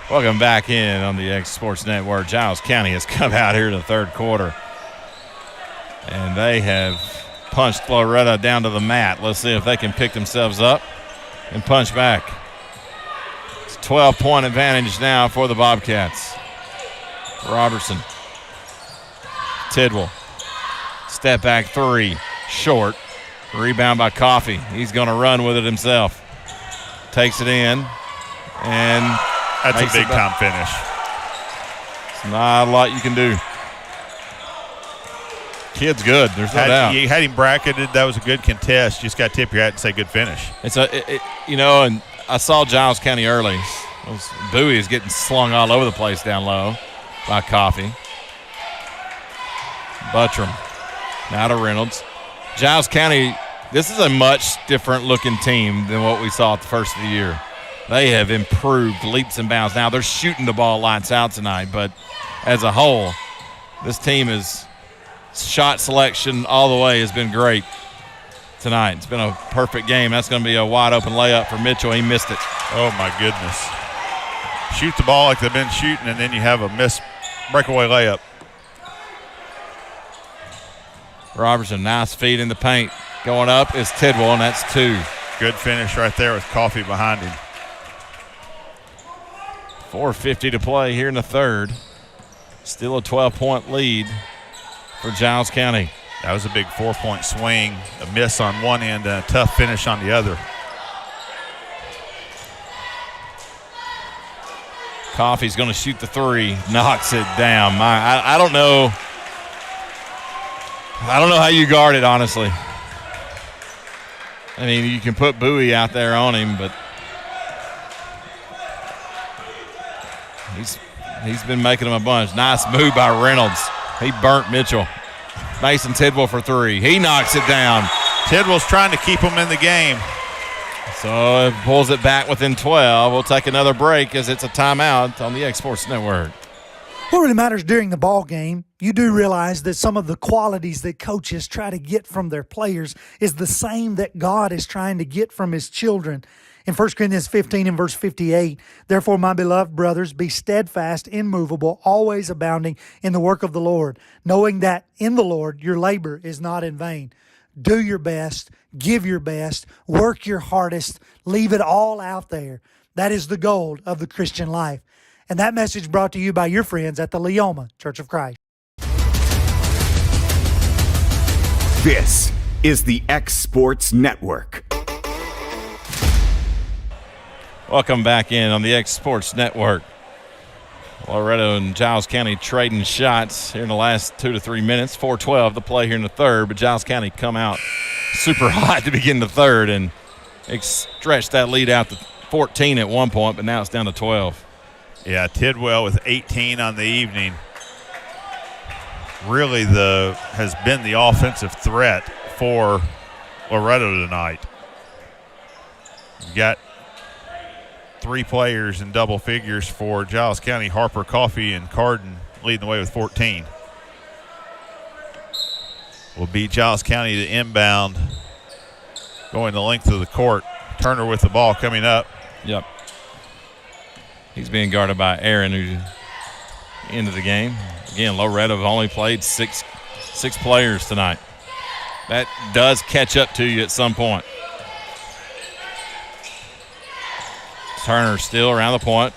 Welcome back in on the X Sports Network. Giles County has come out here in the third quarter, and they have punched Loretto down to the mat. Let's see if they can pick themselves up and punch back. It's a 12-point advantage now for the Bobcats. Robertson. Tidwell. Step back three. Short. Rebound by Coffey. He's going to run with it himself. Takes it in, and that's a big-time finish. It's not a lot you can do. Kid's good. There's no doubt. You had him bracketed. That was a good contest. You just got to tip your hat and say good finish. And I saw Giles County early. Those buoys getting slung all over the place down low by Coffey. Buttram. Now to Reynolds. Giles County, this is a much different-looking team than what we saw at the first of the year. They have improved leaps and bounds. Now, they're shooting the ball lights out tonight, but as a whole, this team is shot selection all the way has been great tonight. It's been a perfect game. That's going to be a wide-open layup for Mitchell. He missed it. Oh, my goodness. Shoot the ball like they've been shooting, and then you have a missed breakaway layup. Robertson, nice feed in the paint. Going up is Tidwell, and that's two. Good finish right there with Coffey behind him. 4:50 to play here in the third. Still a 12-point lead for Giles County. That was a big 4-point swing, a miss on one end and a tough finish on the other. Coffey's going to shoot the three, knocks it down. I don't know. I don't know how you guard it, honestly. I mean, you can put Bowie out there on him, but he's been making them a bunch. Nice move by Reynolds. He burnt Mitchell. Mason Tidwell for three. He knocks it down. Tidwell's trying to keep him in the game. So it pulls it back within 12. We'll take another break as it's a timeout on the X Sports Network. What really matters during the ball game, you do realize that some of the qualities that coaches try to get from their players is the same that God is trying to get from his children. In 1 Corinthians 15 and verse 58, therefore, my beloved brothers, be steadfast, immovable, always abounding in the work of the Lord, knowing that in the Lord your labor is not in vain. Do your best, give your best, work your hardest, leave it all out there. That is the goal of the Christian life. And that message brought to you by your friends at the Leoma Church of Christ. This is the X Sports Network. Welcome back in on the X Sports Network. Loretto and Giles County trading shots here in the last 2 to 3 minutes. 4:12 to play here in the third, but Giles County come out super hot to begin the third and stretched that lead out to 14 at one point, but now it's down to 12. Yeah, Tidwell with 18 on the evening really has been the offensive threat for Loretto tonight. You got 3 players in double figures for Giles County, Harper, Coffey, and Carden leading the way with 14. Will be Giles County to inbound, going the length of the court. Turner with the ball coming up. Yep. He's being guarded by Aaron, who's into the game. Again, Loretto have only played six players tonight. That does catch up to you at some point. Turner still around the point,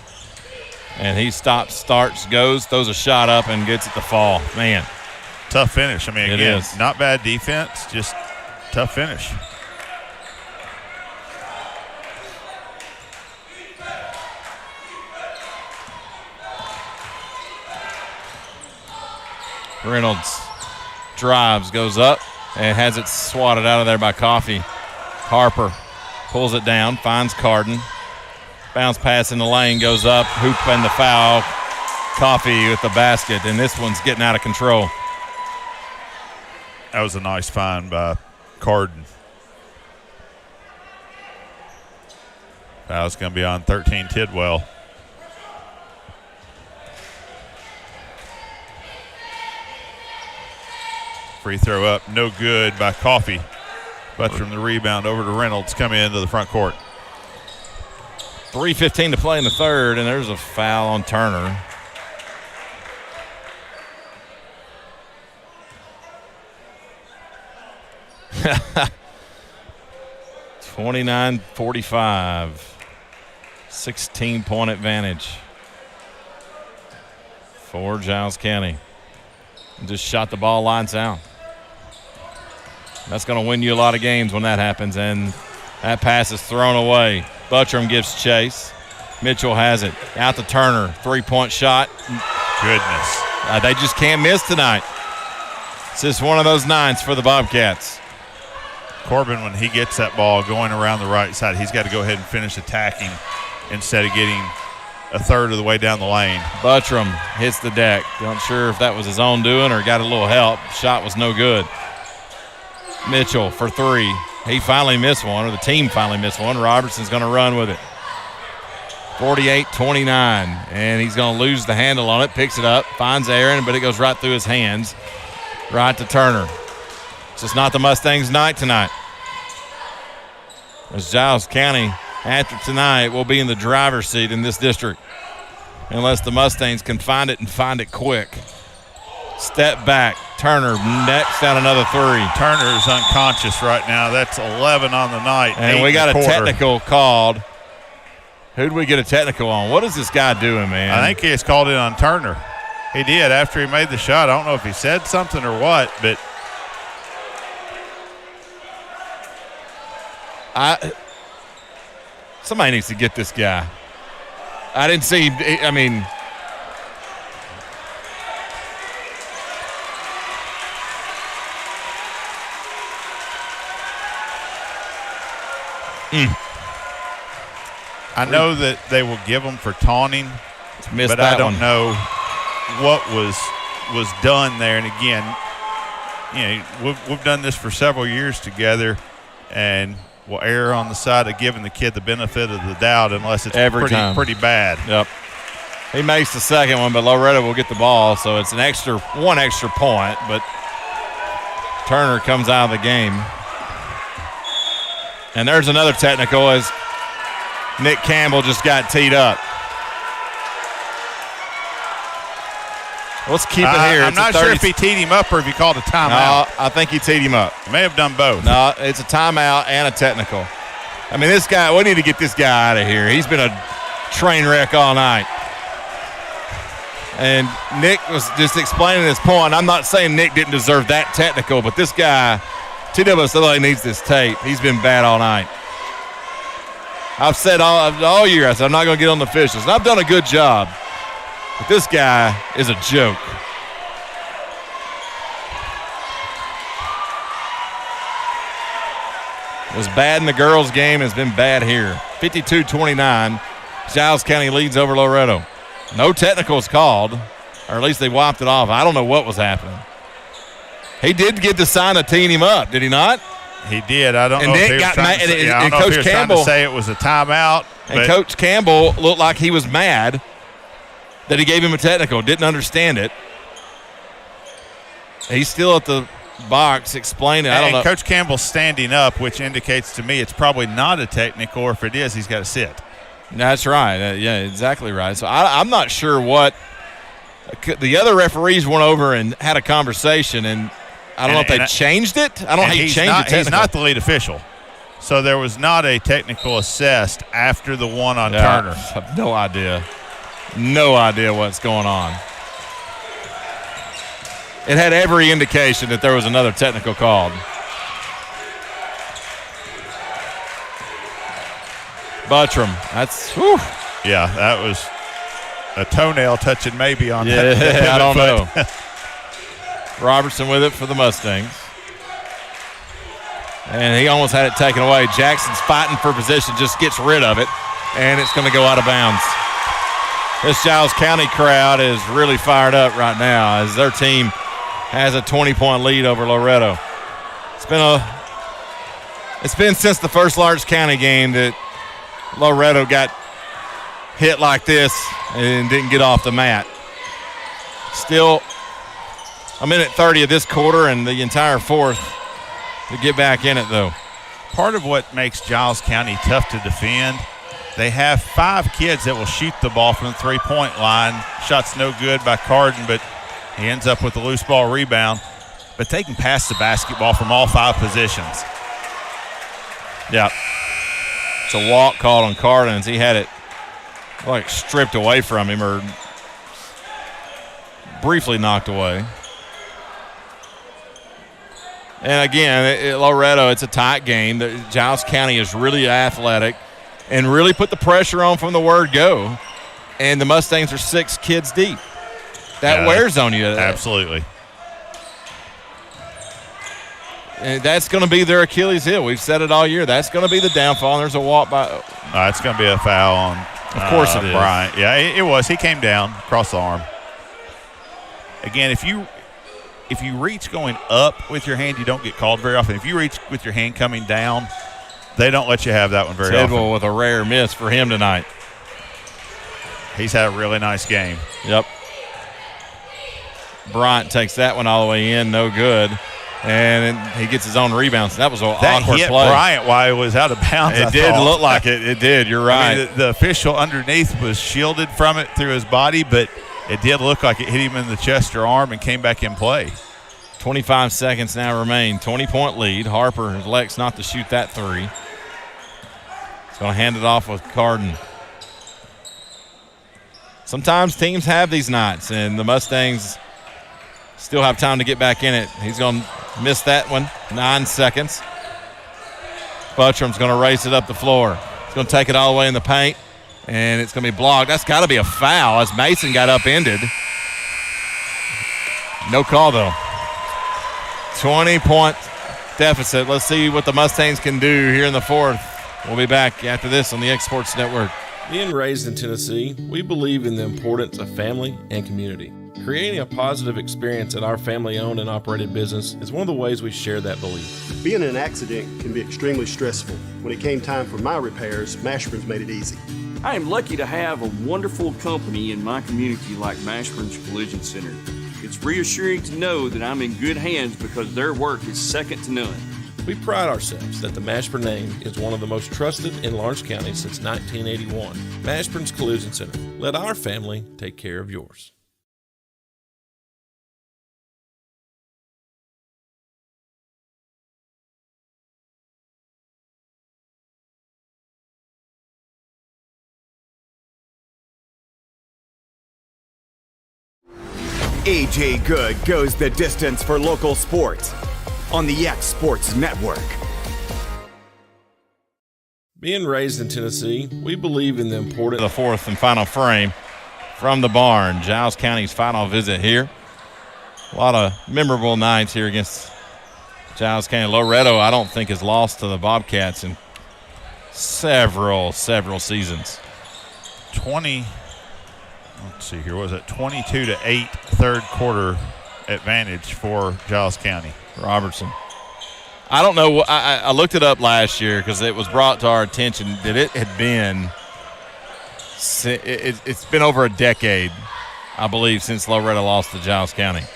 and he stops, starts, goes, throws a shot up, and gets it to fall. Man. Tough finish. I mean, it again, is. Not bad defense, just tough finish. Reynolds drives, goes up, and has it swatted out of there by Coffey. Harper pulls it down, finds Carden. Bounce pass in the lane goes up. Hoop and the foul. Coffee with the basket, and this one's getting out of control. That was a nice find by Carden. Foul's going to be on 13 Tidwell. Free throw up, no good by Coffee. But from the rebound over to Reynolds, coming into the front court. 3:15 to play in the third, and there's a foul on Turner. (29-45). 16-point advantage for Giles County. Just shot the ball lights out. That's going to win you a lot of games when that happens, and that pass is thrown away. Buttram gives chase. Mitchell has it. Out to Turner. 3-point shot. Goodness. They just can't miss tonight. It's just one of those nights for the Bobcats. Corbin, when he gets that ball going around the right side, he's got to go ahead and finish attacking instead of getting a third of the way down the lane. Buttram hits the deck. Not sure if that was his own doing or got a little help. Shot was no good. Mitchell for three. He finally missed one, or the team finally missed one. Robertson's going to run with it. 48-29, and he's going to lose the handle on it. Picks it up, finds Aaron, but it goes right through his hands. Right to Turner. It's just not the Mustangs' night tonight. As Giles County, after tonight, will be in the driver's seat in this district unless the Mustangs can find it and find it quick. Step back. Turner next down another three. Turner is unconscious right now. That's 11 on the night. And we got a technical called. Who did we get a technical on? What is this guy doing, man? I think he has called it on Turner. He did after he made the shot. I don't know if he said something or what, but somebody needs to get this guy. I didn't see, I mean, I know that they will give him for taunting, but I don't know what was done there. And again, you know, we've done this for several years together, and we'll err on the side of giving the kid the benefit of the doubt unless it's pretty bad. Yep. He makes the second one, but Loretto will get the ball, so it's one extra point, but Turner comes out of the game. And there's another technical as Nick Campbell just got teed up. Let's keep it here. I'm not sure if he teed him up or if he called a timeout. No, I think he teed him up. May have done both. No, it's a timeout and a technical. I mean, this guy, we need to get this guy out of here. He's been a train wreck all night. And Nick was just explaining his point. I'm not saying Nick didn't deserve that technical, but this guy, TWSLA needs this tape. He's been bad all night. I've said all year, I said, I'm not going to get on the officials. And I've done a good job. But this guy is a joke. It was bad in the girls' game. It's been bad here. 52-29. Giles County leads over Loretto. No technicals called, or at least they wiped it off. I don't know what was happening. He did get the sign of teeing him up, did he not? He did. I don't know Nick if he was got trying mad, to say, and Coach Campbell trying to say it was a timeout. And Coach Campbell looked like he was mad that he gave him a technical. Didn't understand it. He's still at the box explaining. I don't know. Coach Campbell's standing up, which indicates to me it's probably not a technical, or if it is, he's got to sit. That's right. Yeah, exactly right. So I'm not sure what the other referees went over and had a conversation, and I don't know if they changed it. I don't know how you change the technical. He's not the lead official. So there was not a technical assessed after the one on Turner. I have no idea. No idea what's going on. It had every indication that there was another technical called. Buttram, that's whew. Yeah, that was a toenail touching maybe on that. Yeah, I don't know. Robertson with it for the Mustangs. And he almost had it taken away. Jackson's fighting for position, just gets rid of it. and it's going to go out of bounds. This Giles County crowd is really fired up right now as their team has a 20-point lead over Loretto. It's been since the first Lawrence County game that Loretto got hit like this and didn't get off the mat. Still a minute 30 of this quarter and the entire fourth to get back in it, though. Part of what makes Giles County tough to defend, they have 5 kids that will shoot the ball from the three-point line. Shot's no good by Carden, but he ends up with a loose ball rebound. But they can pass the basketball from all 5 positions. Yeah. It's a walk called on Carden as he had it like stripped away from him or briefly knocked away. And again, Loretto, it's a tight game. Giles County is really athletic and really put the pressure on from the word go. And the Mustangs are 6 kids deep. That wears on you. Absolutely. And that's going to be their Achilles heel. We've said it all year. That's going to be the downfall. And there's a walk by. It's going to be a foul on. Of course it is. Bryant. Yeah, it was. He came down across the arm. Again, if you reach going up with your hand, you don't get called very often. If you reach with your hand coming down, they don't let you have that one very often. Tidwell with a rare miss for him tonight. He's had a really nice game. Yep. Bryant takes that one all the way in, no good. And he gets his own rebounds. That was an awkward hit play. Bryant while he was out of bounds. It did look like it. It did. You're right. I mean, the official underneath was shielded from it through his body, but it did look like it hit him in the chest or arm and came back in play. 25 seconds now remain. 20-point lead. Harper elects not to shoot that three. He's going to hand it off with Carden. Sometimes teams have these nights, and the Mustangs still have time to get back in it. He's going to miss that one. 9 seconds. Buttram's going to race it up the floor. He's going to take it all the way in the paint, and it's going to be blocked. That's got to be a foul as Mason got upended. No call, though. 20-point deficit. Let's see what the Mustangs can do here in the fourth. We'll be back after this on the X Sports Network. Being raised in Tennessee, we believe in the importance of family and community. Creating a positive experience at our family-owned and operated business is one of the ways we share that belief. Being in an accident can be extremely stressful. When it came time for my repairs, Mashburn's made it easy. I am lucky to have a wonderful company in my community like Mashburn's Collision Center. It's reassuring to know that I'm in good hands because their work is second to none. We pride ourselves that the Mashburn name is one of the most trusted in Lawrence County since 1981. Mashburn's Collision Center. Let our family take care of yours. AJ Good goes the distance for local sports on the X Sports Network. Being raised in Tennessee, we believe in the importance of the fourth and final frame from the barn. Giles County's final visit here. A lot of memorable nights here against Giles County. Loretto, I don't think, has lost to the Bobcats in several seasons. 22-8 third quarter advantage for Giles County. Robertson. I don't know. I looked it up last year because it was brought to our attention that it had been it's been over a decade, I believe, since Loretto lost to Giles County. It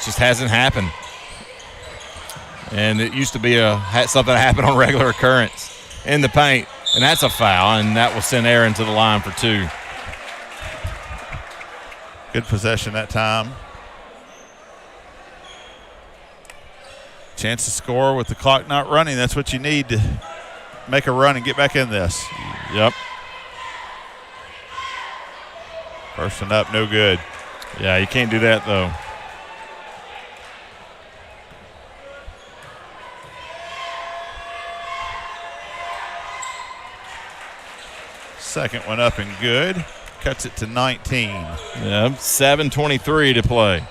just hasn't happened. And it used to be something that happened on regular occurrence in the paint. And that's a foul, and that will send Aaron to the line for 2. Good possession that time. Chance to score with the clock not running. That's what you need to make a run and get back in this. Yep. First one up, no good. Yeah, you can't do that, though. Second one up and good. Cuts it to 19. Yeah, 7:23 to play.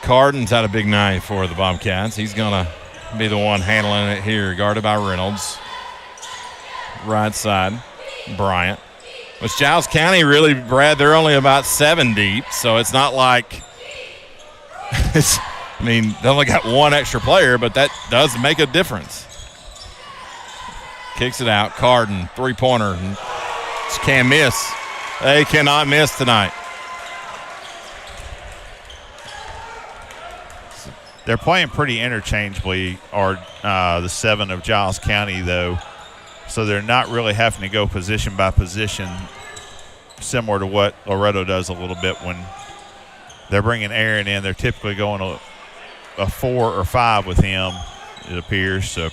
Carden's had a big night for the Bobcats. He's going to be the one handling it here, guarded by Reynolds. right side. Bryant. Which Giles County really, Brad, they're only about 7 deep, so it's not like they only got one extra player, but that does make a difference. Kicks it out. Carden, three-pointer. Just can't miss. They cannot miss tonight. They're playing pretty interchangeably, the 7 of Giles County, though. So they're not really having to go position by position, similar to what Loretto does a little bit when they're bringing Aaron in. They're typically going a 4 or 5 with him, it appears. So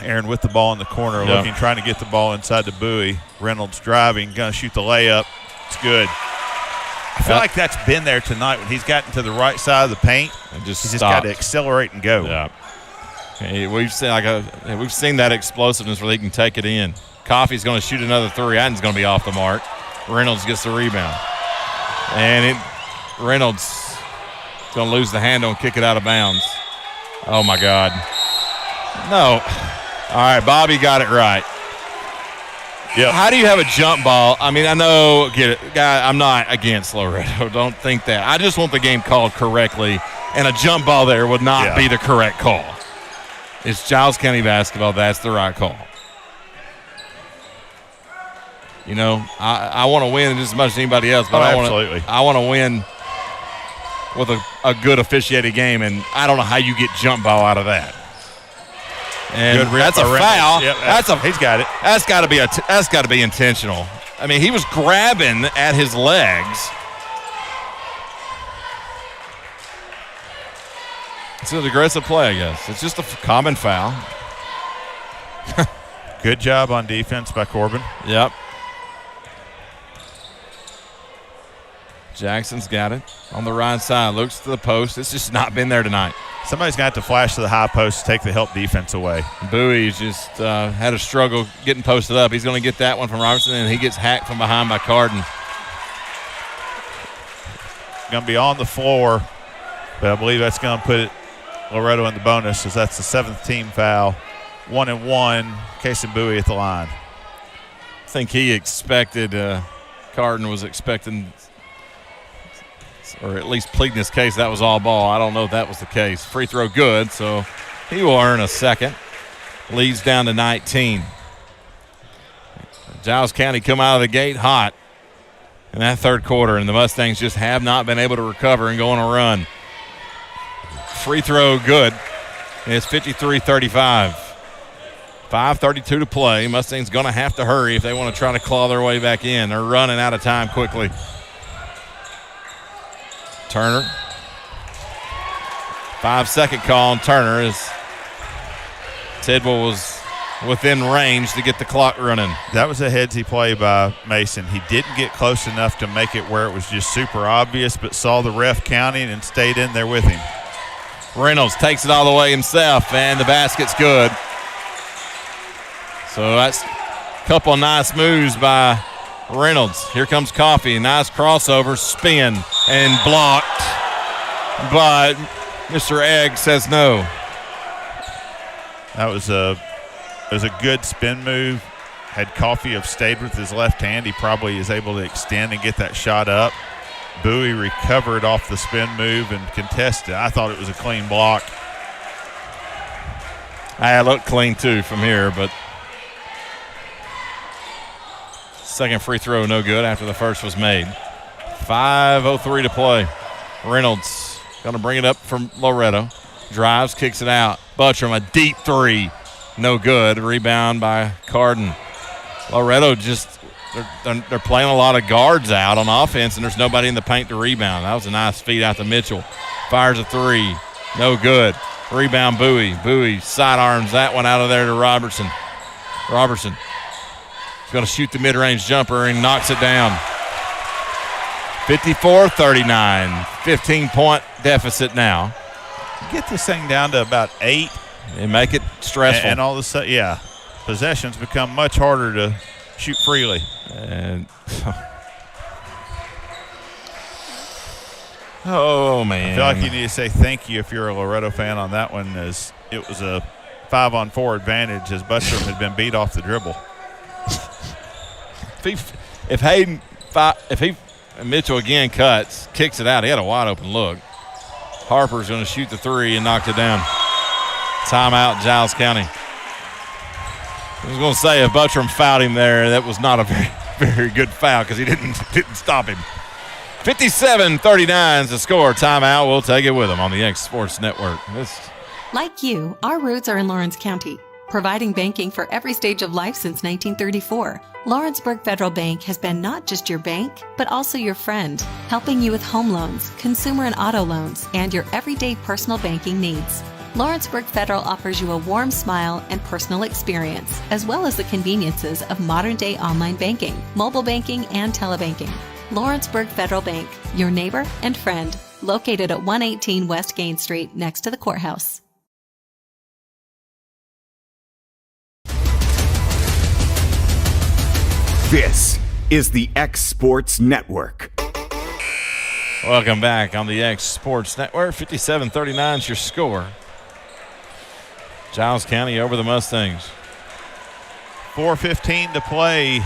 Aaron with the ball in the corner, trying to get the ball inside the buoy. Reynolds driving, going to shoot the layup. It's good. I feel like that's been there tonight when he's gotten to the right side of the paint. He's just got to accelerate and go. Yeah. We've seen that explosiveness where they can take it in. Coffey's going to shoot another three. Adden's going to be off the mark. Reynolds gets the rebound. And Reynolds going to lose the handle and kick it out of bounds. Oh, my God. No. All right, Bobby got it right. Yeah. How do you have a jump ball? I mean, I know, get it. Guy, I'm not against Loretto. Don't think that. I just want the game called correctly, and a jump ball there would not be the correct call. It's Giles County basketball. That's the right call. You know, I want to win just as much as anybody else, but I want to win with a good officiated game, and I don't know how you get jump ball out of that. And that's a foul. Yep, he's got it. That's got to be intentional. I mean, he was grabbing at his legs. It's an aggressive play, I guess. It's just a common foul. Good job on defense by Corbin. Yep. Jackson's got it on the right side. Looks to the post. It's just not been there tonight. Somebody's got to flash to the high post to take the help defense away. Bowie's just had a struggle getting posted up. He's going to get that one from Robertson, and he gets hacked from behind by Carden. Going to be on the floor, but I believe that's going to put Loretto in the bonus, as that's the 7th team foul. 1-1, Casey Bowie at the line. I think he expected, Carden was expecting, or at least pleading his case, that was all ball. I don't know if that was the case. Free throw good, so he will earn a second. Leads down to 19. Giles County come out of the gate hot in that third quarter, and the Mustangs just have not been able to recover and go on a run. Free throw good. It's 53-35. 5:32 to play. Mustangs going to have to hurry if they want to try to claw their way back in. They're running out of time quickly. Turner. 5-second call on Turner as Tidwell was within range to get the clock running. That was a headsy play by Mason. He didn't get close enough to make it where it was just super obvious, but saw the ref counting and stayed in there with him. Reynolds takes it all the way himself, and the basket's good. So that's a couple nice moves by Reynolds. Here comes Coffey. Nice crossover, spin, and blocked. But Mr. Egg says no. That was a good spin move. Had Coffey have stayed with his left hand, he probably is able to extend and get that shot up. Bowie recovered off the spin move and contested. I thought it was a clean block. I looked clean too from here, but second free throw no good after the first was made. 5:03 to play. Reynolds going to bring it up from Loretto. Drives, kicks it out. Buttram, a deep three. No good. Rebound by Carden. Loretto just, they're playing a lot of guards out on offense, and there's nobody in the paint to rebound. That was a nice feed out to Mitchell. Fires a three. No good. Rebound Bowie. Bowie sidearms that one out of there to Robertson. Robertson is going to shoot the mid-range jumper and knocks it down. 54-39. 15-point deficit now. Get this thing down to about 8. And make it stressful. And all of a sudden, possessions become much harder to shoot freely. And oh, man. I feel like you need to say thank you if you're a Loretto fan on that one, as it was a 5-on-4 advantage as Buttram had been beat off the dribble. Mitchell again kicks it out. He had a wide open look. Harper's going to shoot the three and knocked it down. Timeout, Giles County. I was going to say if Buttram fouled him there, that was not a very, very good foul because he didn't stop him. 57-39 is the score. Timeout. We'll take it with him on the X Sports Network. Like you, our roots are in Lawrence County, providing banking for every stage of life since 1934. Lawrenceburg Federal Bank has been not just your bank, but also your friend, helping you with home loans, consumer and auto loans, and your everyday personal banking needs. Lawrenceburg Federal offers you a warm smile and personal experience, as well as the conveniences of modern-day online banking, mobile banking, and telebanking. Lawrenceburg Federal Bank, your neighbor and friend, located at 118 West Gain Street next to the courthouse. This is the X Sports Network. Welcome back on the X Sports Network. 57-39 is your score. Giles County over the Mustangs. 4:15 to play.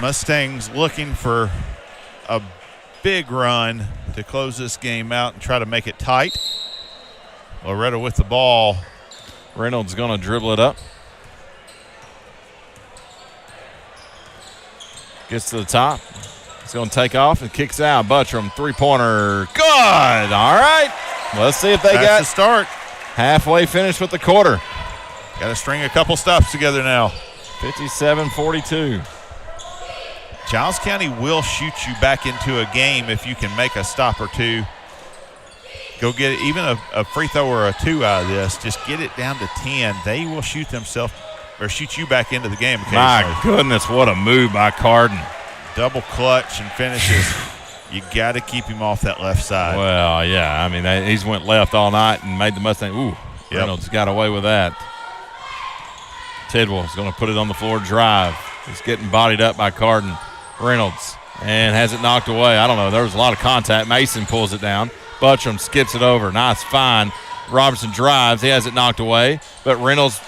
Mustangs looking for a big run to close this game out and try to make it tight. Loretto with the ball. Reynolds going to dribble it up. Gets to the top. He's going to take off and kicks out. Buttram, three-pointer. Good. All right. Let's see if they got the start. Halfway finished with the quarter. Got to string a couple stops together now. 57-42. Giles County will shoot you back into a game if you can make a stop or two. Go get even a free throw or a two out of this. Just get it down to 10. They will shoot themselves or shoot you back into the game occasionally. My goodness, what a move by Carden. Double clutch and finishes. You got to keep him off that left side. Well, yeah. I mean, he's went left all night and made the Mustang. Ooh, yep. Reynolds got away with that. Tidwell's going to put it on the floor drive. He's getting bodied up by Carden. Reynolds and has it knocked away. I don't know. There was a lot of contact. Mason pulls it down. Buttram skips it over. Nice find. Robertson drives. He has it knocked away, but Reynolds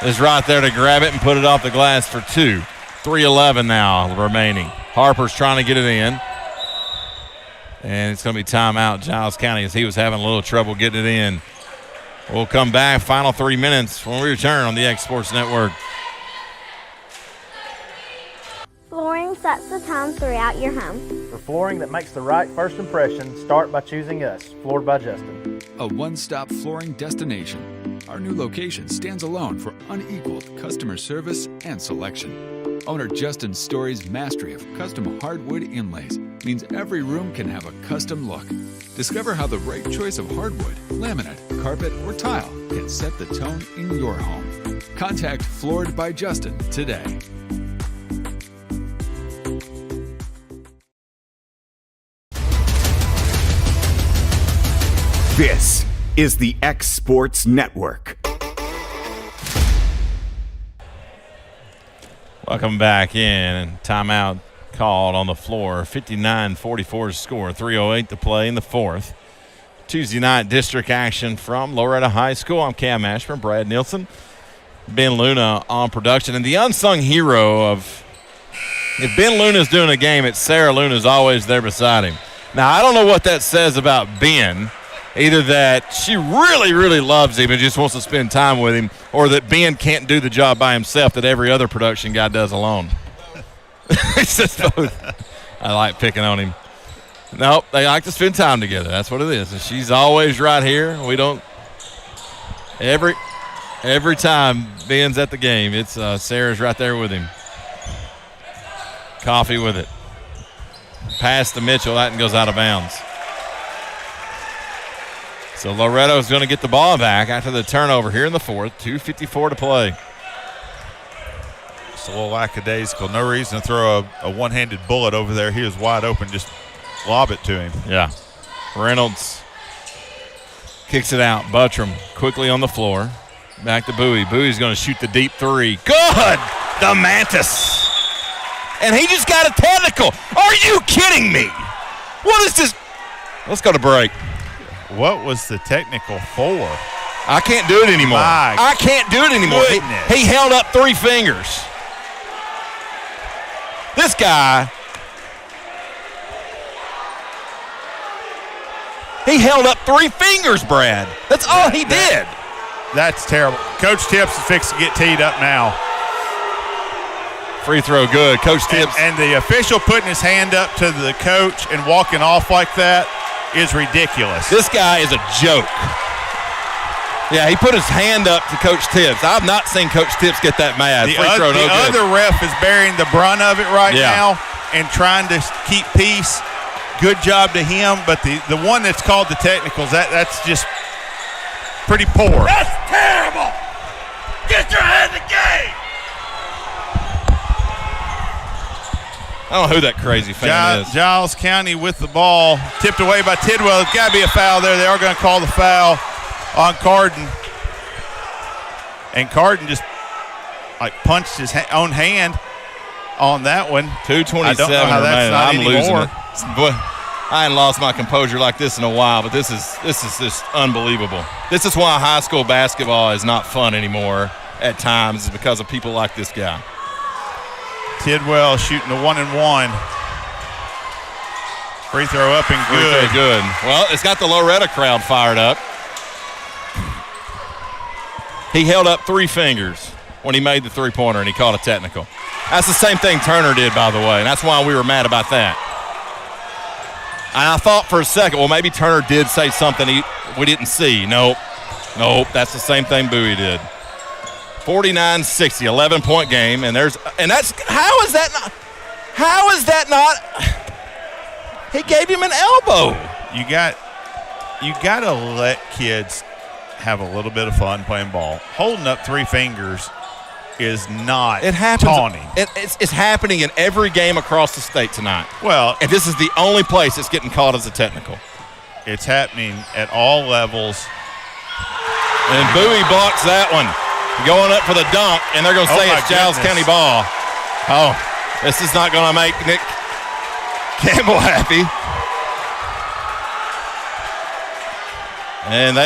is right there to grab it and put it off the glass for two. 3:11 now remaining. Harper's trying to get it in. And it's going to be timeout, Giles County, as he was having a little trouble getting it in. We'll come back. Final 3 minutes when we return on the X Sports Network. Flooring sets the tone throughout your home. For flooring that makes the right first impression, start by choosing us, Floored by Justin. A one-stop flooring destination. Our new location stands alone for unequaled customer service and selection. Owner Justin Story's mastery of custom hardwood inlays means every room can have a custom look. Discover how the right choice of hardwood, laminate, carpet, or tile can set the tone in your home. Contact Floored by Justin today. This is the X Sports Network. Welcome back in. Timeout called on the floor. 59-44 score. 3:08 to play in the fourth. Tuesday night district action from Loretto High School. I'm Cam Ashburn, Brad Nielsen, Ben Luna on production. And the unsung hero of, if Ben Luna's doing a game, it's Sarah Luna's always there beside him. Now, I don't know what that says about Ben. Either that she really, really loves him and just wants to spend time with him, or that Ben can't do the job by himself that every other production guy does alone. It's just both. I like picking on him. Nope, they like to spend time together. That's what it is. And she's always right here. We don't – every time Ben's at the game, it's Sarah's right there with him. Coffee with it. Pass to Mitchell. That goes out of bounds. So Loretto's going to get the ball back after the turnover here in the fourth. 2:54 to play. Just a little lackadaisical. No reason to throw a one-handed bullet over there. He was wide open. Just lob it to him. Yeah. Reynolds kicks it out. Buttram quickly on the floor. Back to Bowie. Bowie's going to shoot the deep three. Good! The Mantis. And he just got a technical. Are you kidding me? What is this? Let's go to break. What was the technical for? I can't do it anymore. I can't do it anymore. He held up three fingers. This guy, he held up 3 fingers, Brad. That's all he did. That's terrible. Coach Tips is fixing to get teed up now. Free throw good. Coach Tips. And the official putting his hand up to the coach and walking off like that is ridiculous. This guy is a joke. Yeah, he put his hand up to Coach Tips. I've not seen Coach Tips get that mad. The other ref is bearing the brunt of it right now and trying to keep peace. Good job to him, but the one that's called the technicals, that's just pretty poor. That's terrible. Get your head in the game. I don't know who that crazy fan is. Giles County with the ball. Tipped away by Tidwell. There's got to be a foul there. They are going to call the foul on Carden. And Carden just punched his own hand on that one. 2:27 I don't know how that's not I'm anymore. losing it. Boy, I ain't lost my composure like this in a while, but this is just unbelievable. This is why high school basketball is not fun anymore at times, is because of people like this guy. Tidwell shooting the 1-and-1. Free throw up and good. Free throw good. Well, it's got the Loretto crowd fired up. He held up 3 fingers when he made the three-pointer, and he called a technical. That's the same thing Turner did, by the way, and that's why we were mad about that. And I thought for a second, well, maybe Turner did say something we didn't see. Nope, that's the same thing Bowie did. 49-60, 11-point game, and that's how is that not? He gave him an elbow. You got to let kids have a little bit of fun playing ball. Holding up 3 fingers is not taunting. It's happening in every game across the state tonight. Well, and this is the only place it's getting called as a technical. It's happening at all levels. And Bowie blocks that one. Going up for the dunk, and they're going to say it's Giles County ball. Oh, this is not going to make Nick Campbell happy. And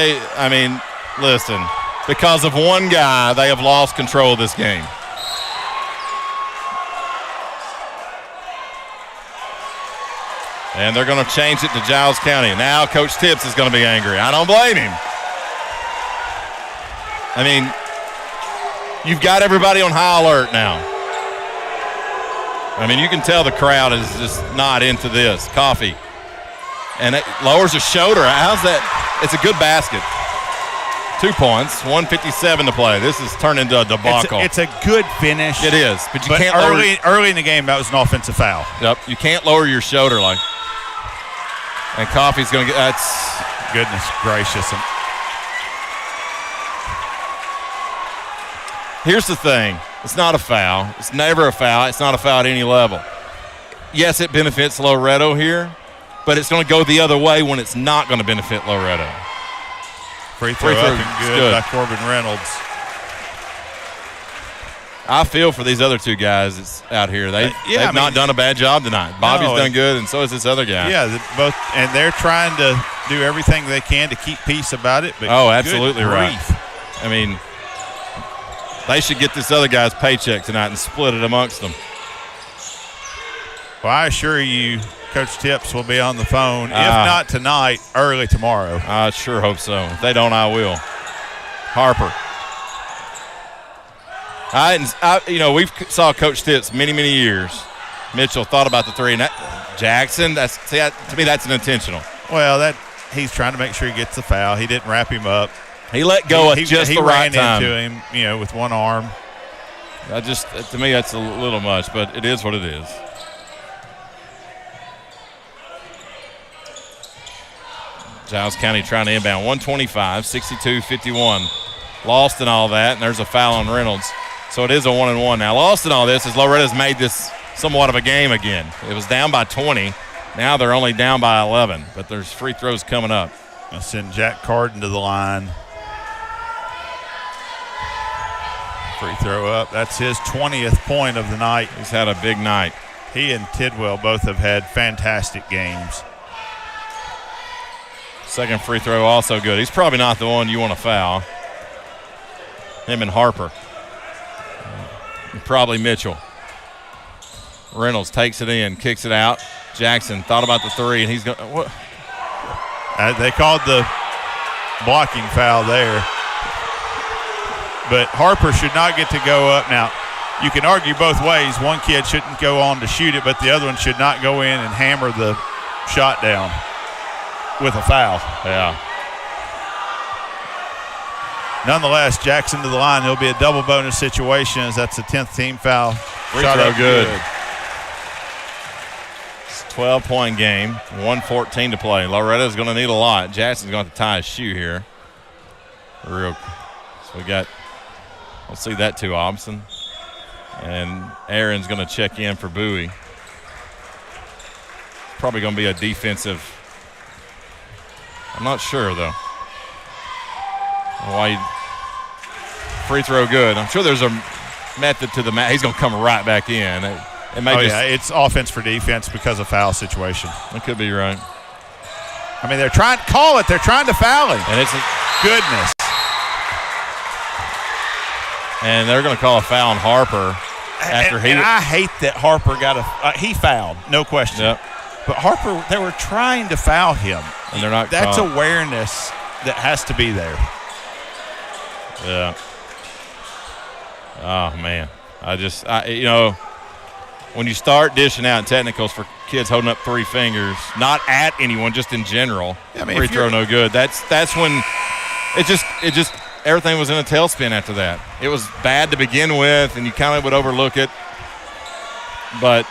listen, because of one guy, they have lost control of this game. And they're going to change it to Giles County. Now Coach Tips is going to be angry. I don't blame him. You've got everybody on high alert now. You can tell the crowd is just not into this. Coffee. And it lowers his shoulder. How's that? It's a good basket. 2 points, 1:57 to play. This has turned into a debacle. It's a good finish. It is, but you can't early in the game, that was an offensive foul. Yep, you can't lower your shoulder like. And Coffee's going to get. That's goodness gracious. Here's the thing. It's not a foul. It's never a foul. It's not a foul at any level. Yes, it benefits Loretto here, but it's going to go the other way when it's not going to benefit Loretto. Free throw up and good by Corbin Reynolds. I feel for these other 2 guys out here. They've not done a bad job tonight. Bobby's done good, and so is this other guy. Yeah, both, and they're trying to do everything they can to keep peace about it. But absolutely right. They should get this other guy's paycheck tonight and split it amongst them. Well, I assure you, Coach Tips will be on the phone, if not tonight, early tomorrow. I sure hope so. If they don't, I will. Harper. We saw Coach Tips many, many years. Mitchell thought about the 3. And Jackson, to me, that's an intentional. Well, he's trying to make sure he gets the foul. He didn't wrap him up. He let go at just the right time. He ran into him, with one arm. To me, that's a little much, but it is what it is. Giles County trying to inbound. 125, 62-51. Lost in all that, and there's a foul on Reynolds. So it is a 1-and-1 now. Lost in all this is Loretta's made this somewhat of a game again. It was down by 20. Now they're only down by 11, but there's free throws coming up. I'll send Jack Carden to the line. Free throw up. That's his 20th point of the night. He's had a big night. He and Tidwell both have had fantastic games. Second free throw also good. He's probably not the one you want to foul. Him and Harper. And probably Mitchell. Reynolds takes it in, kicks it out. Jackson thought about the three, and he's going. What? They called the blocking foul there. But Harper should not get to go up. Now, you can argue both ways. One kid shouldn't go on to shoot it, but the other one should not go in and hammer the shot down with a foul. Yeah. Nonetheless, Jackson to the line. There'll be a double bonus situation as that's the 10th team foul. Free throw good. It's a 12-point game, 1:14 to play. Loretto's going to need a lot. Jackson's going to have to tie his shoe here. So we got, we'll see that too, Obson. And Aaron's going to check in for Bowie. Probably going to be a defensive. I'm not sure, though. Why? Free throw good. I'm sure there's a method to the match. He's going to come right back in. It may it's offense for defense because of foul situation. That could be right. I mean, they're trying to call it. They're trying to foul him. And it's goodness. And they're going to call a foul on Harper after and I hate that Harper got he fouled, no question. Yep. But Harper, they were trying to foul him. And they're not. That's awareness that has to be there. Yeah. Oh, man. When you start dishing out technicals for kids holding up three fingers, not at anyone, just in general, free throw no good. That's when it just everything was in a tailspin after that. It was bad to begin with, and you kind of would overlook it. But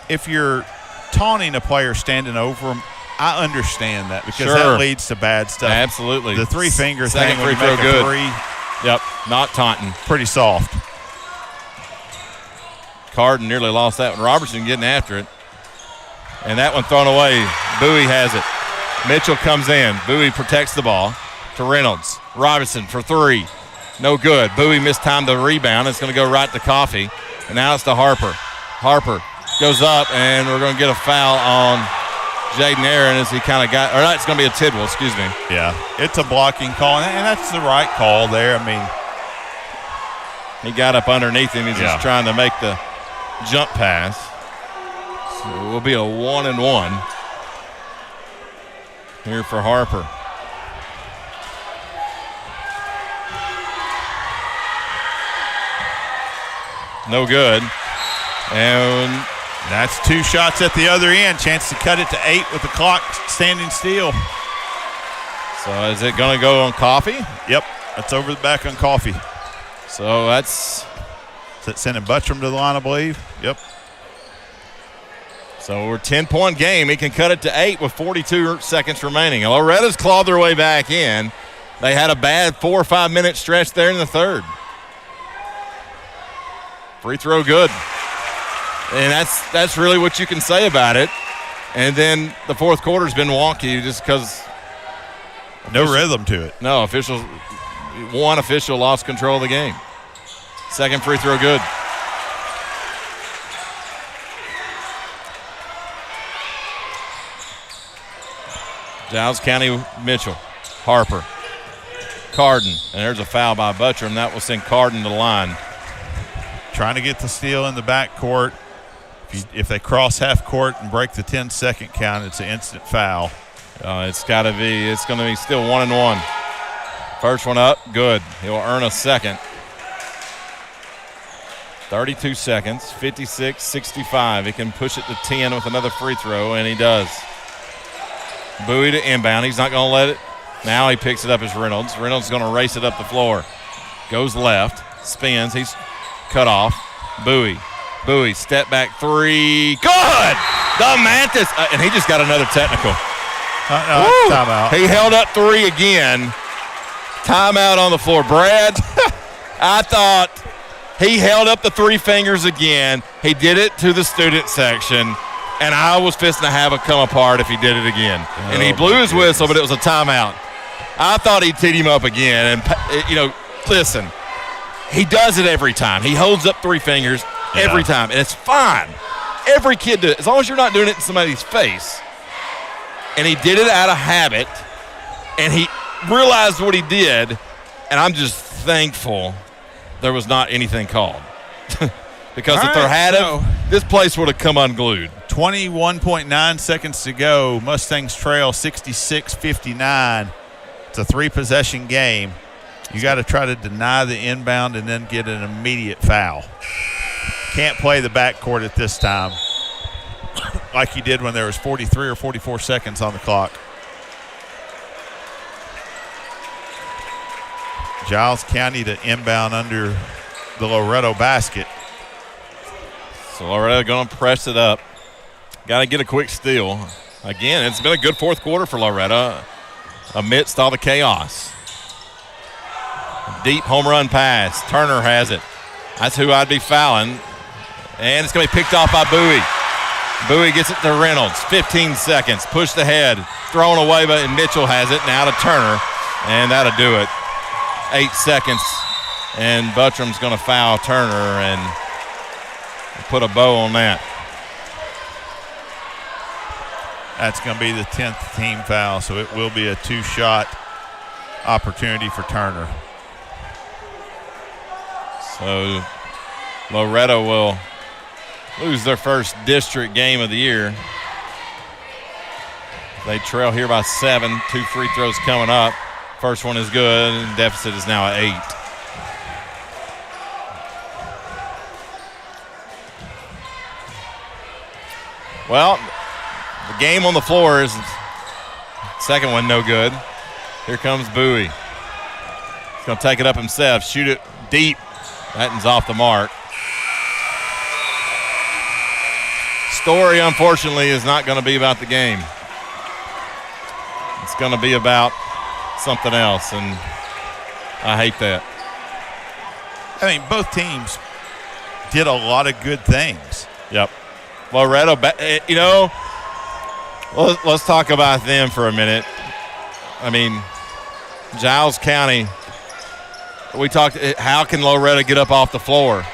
if you're taunting a player standing over him, I understand that because that leads to bad stuff. Absolutely. The three finger second thing free when you throw make good. A three. Yep, not taunting. Pretty soft. Carden nearly lost that one. Robertson getting after it. And that one thrown away. Bowie has it. Mitchell comes in. Bowie protects the ball to Reynolds. Robinson for three. No good. Bowie mistimed the rebound. It's going to go right to Coffee. And now it's to Harper. Harper goes up, and we're going to get a foul on Jaden Aaron as he kind of got – or not, it's going to be a Tidwell, excuse me. Yeah, it's a blocking call, and that's the right call there. I mean, he got up underneath him. He's just trying to make the jump pass. So it will be a 1-and-1 here for Harper. No good. And that's two shots at the other end. Chance to cut it to 8 with the clock standing still. So is it going to go on Coffee? Yep. That's over the back on Coffee. So that's sending Buttram to the line, I believe. Yep. So we're 10-point game. He can cut it to 8 with 42 seconds remaining. Loretta's clawed their way back in. They had a bad 4 or 5 minute stretch there in the third. Free throw good. And that's really what you can say about it. And then the fourth quarter's been wonky just because no rhythm to it. No, one official lost control of the game. Second free throw good. Giles County Mitchell. Harper. Carden. And there's a foul by Buttram. That will send Carden to the line. Trying to get the steal in the backcourt. If they cross half court and break the 10-second count, it's an instant foul. It's going to be still 1-and-1. First one up, good. He'll earn a second. 32 seconds, 56-65. He can push it to 10 with another free throw, and he does. Bowie to inbound. He's not going to let it. Now he picks it up as Reynolds. Reynolds is going to race it up the floor. Goes left, spins. He's cut off. Bowie, step back three. Good! The Mantis. And he just got another technical. Timeout. He held up three again. Timeout on the floor. Brad, I thought he held up the three fingers again. He did it to the student section, and I was fisting to have it come apart if he did it again. And he blew his whistle, but it was a timeout. I thought he teed him up again. And, listen, he does it every time. He holds up three fingers every time, and it's fine. Every kid does it, as long as you're not doing it in somebody's face. And he did it out of habit, and he realized what he did, and I'm just thankful there was not anything called Because All if there right, had so this place would have come unglued. 21.9 seconds to go. Mustangs trail 66-59. It's a 3-possession game. You got to try to deny the inbound and then get an immediate foul. Can't play the backcourt at this time like you did when there was 43 or 44 seconds on the clock. Giles County to inbound under the Loretto basket. So Loretto going to press it up. Got to get a quick steal. Again, it's been a good fourth quarter for Loretto amidst all the chaos. Deep home run pass. Turner has it. That's who I'd be fouling. And it's going to be picked off by Bowie. Bowie gets it to Reynolds. 15 seconds. Pushed ahead. Thrown away, but Mitchell has it. Now to Turner. And that'll do it. 8 seconds. And Buttrum's going to foul Turner and put a bow on that. That's going to be the 10th team foul, so it will be a 2-shot opportunity for Turner. So Loretto will lose their first district game of the year. They trail here by 7. 2 free throws coming up. First one is good, and deficit is now at 8. Well, the game on the floor is second one no good. Here comes Bowie. He's going to take it up himself, shoot it deep. That one's off the mark. Story, unfortunately, is not going to be about the game. It's going to be about something else, and I hate that. I mean, both teams did a lot of good things. Yep. Loretto, you know, let's talk about them for a minute. I mean, Giles County, we talked, how can Loretto get up off the floor?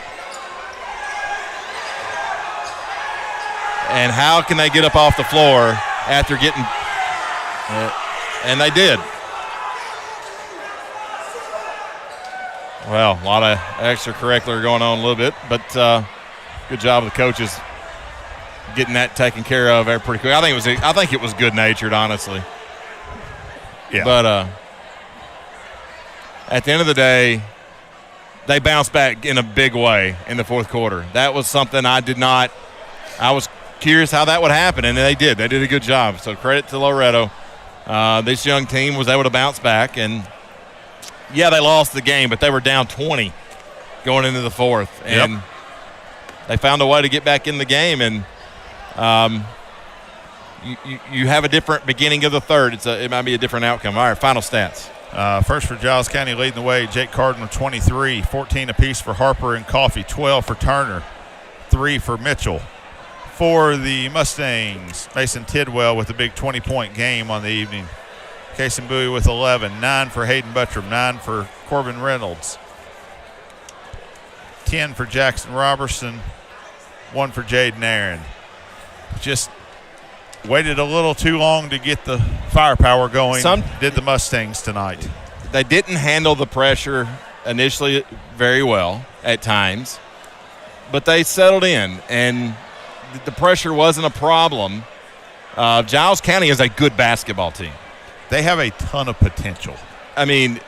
And how can they get up off the floor after getting and they did. Well, a lot of extracurricular going on a little bit, but good job of the coaches getting that taken care of there pretty quick. I think it was good natured, honestly. Yeah. But at the end of the day, they bounced back in a big way in the fourth quarter. That was something I was curious how that would happen, and they did. They did a good job. So credit to Loretto. This young team was able to bounce back, and yeah, they lost the game, but they were down 20 going into the fourth, and they found a way to get back in the game. And you have a different beginning of the third. It might be a different outcome. All right, final stats. First for Giles County leading the way, Jake Cardinal 23, 14 apiece for Harper and Coffey, 12 for Turner, 3 for Mitchell. For the Mustangs, Mason Tidwell with a big 20-point game on the evening. Kason Bowie with 11, 9 for Hayden Buttram, 9 for Corbin Reynolds, 10 for Jackson Robertson, 1 for Jaden Aaron. Just waited a little too long to get the firepower going. Did the Mustangs tonight. They didn't handle the pressure initially very well at times, but they settled in, and the pressure wasn't a problem. Giles County is a good basketball team. They have a ton of potential. I mean,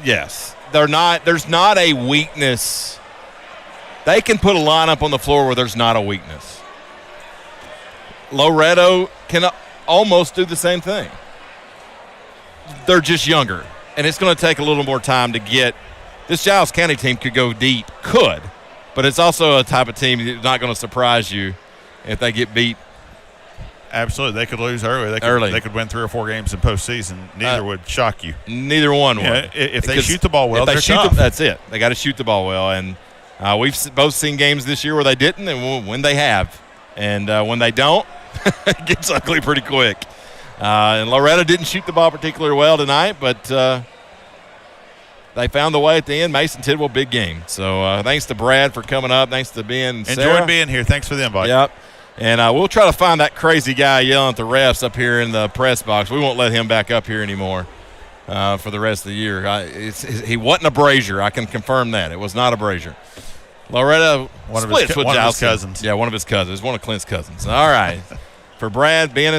yes. There's not a weakness. They can put a lineup on the floor where there's not a weakness. Loretto can almost do the same thing. They're just younger, and it's going to take a little more time to get. This Giles County team could go deep, but it's also a type of team that's not going to surprise you if they get beat. Absolutely. They could lose early. They could win 3 or 4 games in postseason. Neither would shock you. Neither one would. If they shoot the ball well, they're tough. That's it. They got to shoot the ball well. And we've both seen games this year where they didn't and when they have. And when they don't, it gets ugly pretty quick. And Loretto didn't shoot the ball particularly well tonight, but they found the way at the end. Mason Tidwell, big game. So thanks to Brad for coming up. Thanks to Ben and Sarah. Enjoyed being here. Thanks for the invite. Yep. And we'll try to find that crazy guy yelling at the refs up here in the press box. We won't let him back up here anymore for the rest of the year. He wasn't a brazier. I can confirm that. It was not a brazier. Loretto One of splits his with one of his Giles. cousins. Yeah, one of his cousins. One of Clint's cousins. All right. For Brad, Ben, and